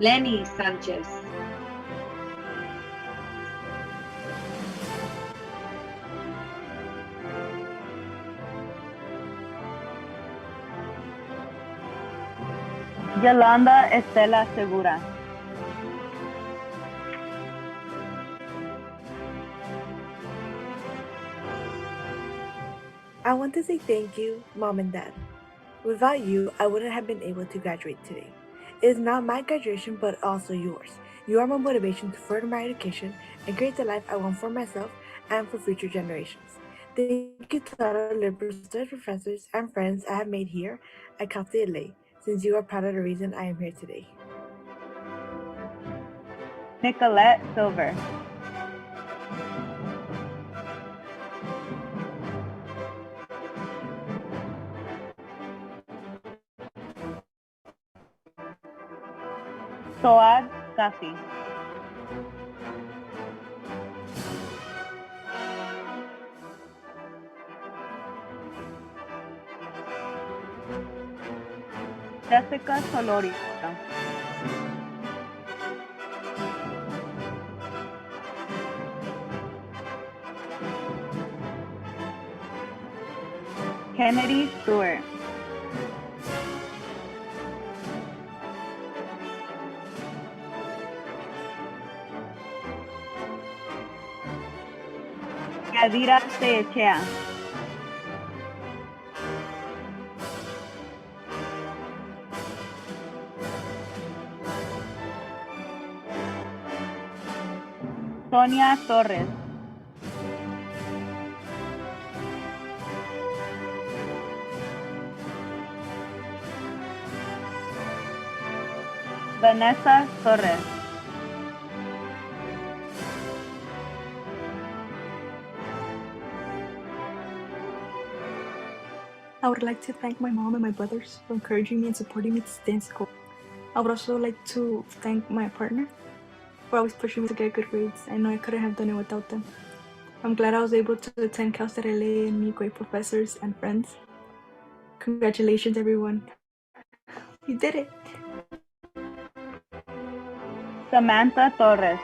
[SPEAKER 3] Lenny Sánchez.
[SPEAKER 1] Yolanda Estela Segura.
[SPEAKER 21] I want to say thank you, Mom and Dad. Without you, I wouldn't have been able to graduate today. It is not my graduation, but also yours. You are my motivation to further my education and create the life I want for myself and for future generations. Thank you to all the liberals, professors, and friends I have made here at Cal State LA, since you are part of the reason I am here today.
[SPEAKER 1] Nicolette Silver. Soad Safi. Jessica Solorio. Kennedy Stewart. Yadira Sechea. Sonia Torres. Vanessa Torres.
[SPEAKER 15] I would like to thank my mom and my brothers for encouraging me and supporting me to stay in school. I would also like to thank my partner for always pushing me to get good grades. I know I couldn't have done it without them. I'm glad I was able to attend Cal State LA and meet great professors and friends. Congratulations, everyone. You did it.
[SPEAKER 1] Samantha Torres.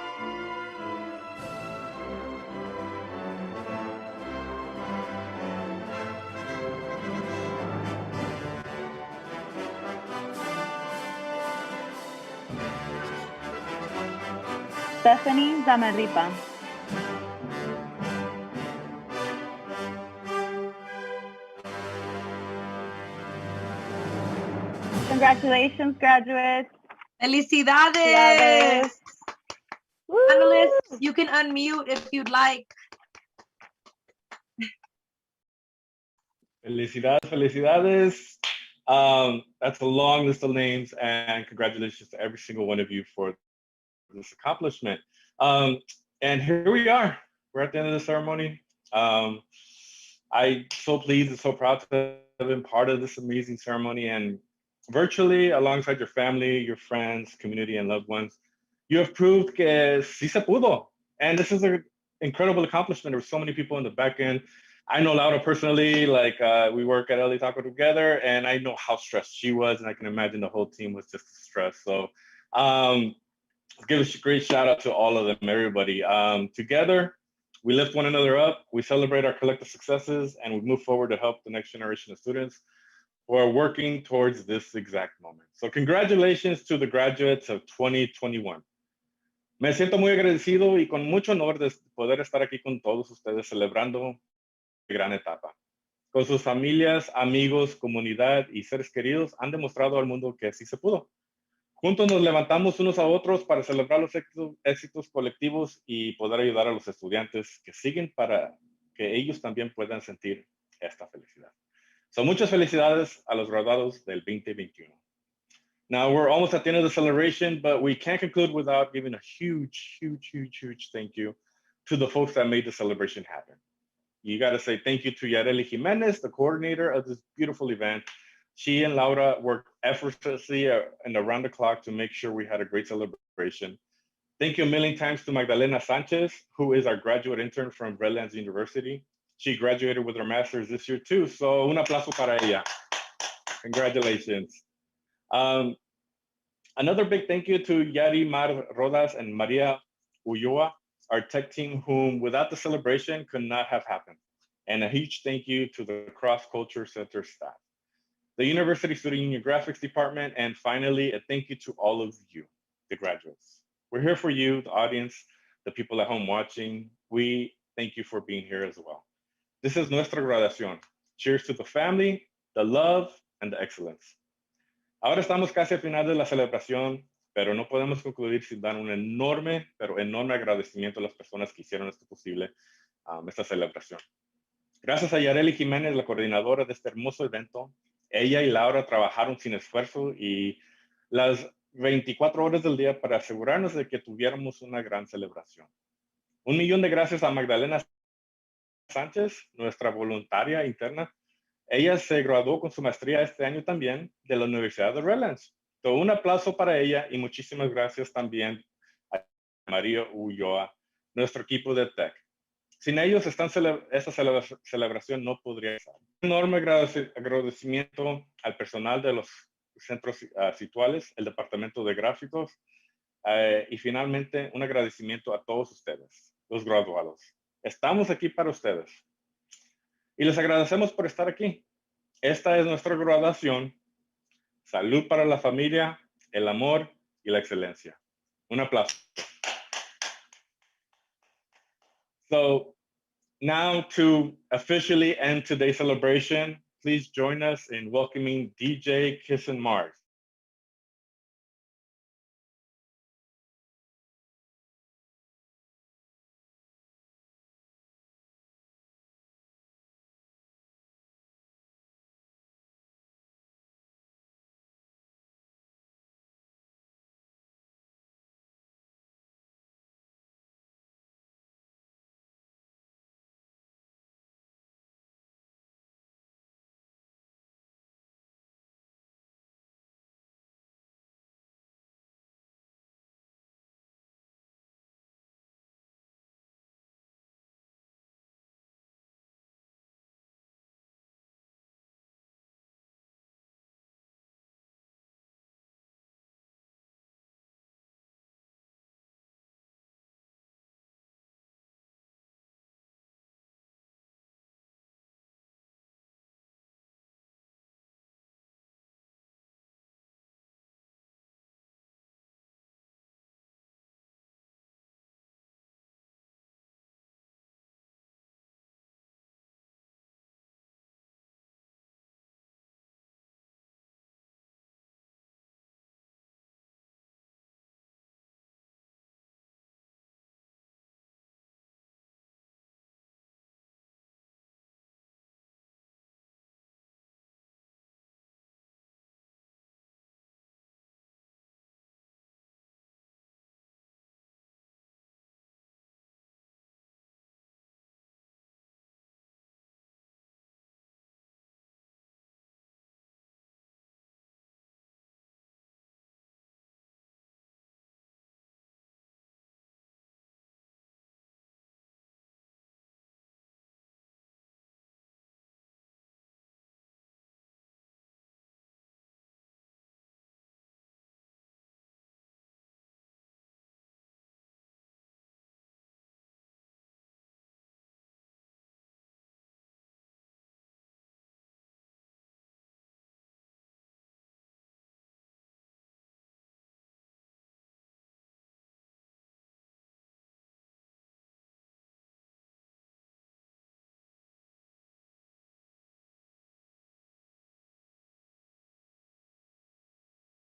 [SPEAKER 1] Stephanie Zamarripa. Congratulations, graduates.
[SPEAKER 3] Felicidades. Panelists, you can unmute if you'd like.
[SPEAKER 4] Felicidades, felicidades. That's a long list of names, and congratulations to every single one of you for this accomplishment. And here we are. We're at the end of the ceremony. I'm so pleased and so proud to have been part of this amazing ceremony, and virtually alongside your family, your friends, community, and loved ones, you have proved que sí se pudo. And this is an incredible accomplishment. There were so many people in the back end. I know Laura personally, we work at LA Taco together, and I know how stressed she was, and I can imagine the whole team was just stressed. So give a great shout out to all of them, everybody. Together, we lift one another up, we celebrate our collective successes, and we move forward to help the next generation of students who are working towards this exact moment. So congratulations to the graduates of 2021. Me siento muy agradecido y con mucho honor de poder estar aquí con todos ustedes celebrando gran etapa. Con sus familias, amigos, comunidad y seres queridos han demostrado al mundo que sí se pudo. Juntos nos levantamos unos a otros para celebrar los éxitos colectivos y poder ayudar a los estudiantes que siguen para que ellos también puedan sentir esta felicidad. So muchas felicidades a los graduados del 2021. Now we're almost at the end of the celebration, but we can't conclude without giving a huge, huge, huge, huge thank you to the folks that made the celebration happen. You got to say thank you to Yareli Jimenez, the coordinator of this beautiful event. She and Laura worked effortlessly and around the clock to make sure we had a great celebration. Thank you a million times to Magdalena Sanchez, who is our graduate intern from Redlands University. She graduated with her master's this year too, so un aplauso para ella. Congratulations. Another big thank you to Yari Mar Rodas and Maria Ulloa, our tech team, whom without the celebration could not have happened. And a huge thank you to the Cross Culture Center staff, the University Student Union Graphics Department, and finally, a thank you to all of you, the graduates. We're here for you, the audience, the people at home watching. We thank you for being here as well. This is Nuestra Graduación. Cheers to the family, the love, and the excellence. Ahora estamos casi al final de la celebración, pero no podemos concluir sin dar un enorme, pero enorme agradecimiento a las personas que hicieron esto posible, esta celebración. Gracias a Yareli Jiménez, la coordinadora de este hermoso evento. Ella y Laura trabajaron sin esfuerzo y las 24 horas del día para asegurarnos de que tuviéramos una gran celebración. Un millón de gracias a Magdalena Sánchez, nuestra voluntaria interna. Ella se graduó con su maestría este año también de la Universidad de Redlands. So, un aplauso para ella y muchísimas gracias también a María Ulloa, nuestro equipo de Tech. Sin ellos, esta celebración no podría estar. Un enorme agradecimiento al personal de los centros situales, el departamento de gráficos y finalmente un agradecimiento a todos ustedes, los graduados. Estamos aquí para ustedes. Y les agradecemos por estar aquí. Esta es nuestra graduación. Salud para la familia, el amor y la excelencia. Un aplauso. So now to officially end today's celebration, please join us in welcoming DJ Kiss and Mars.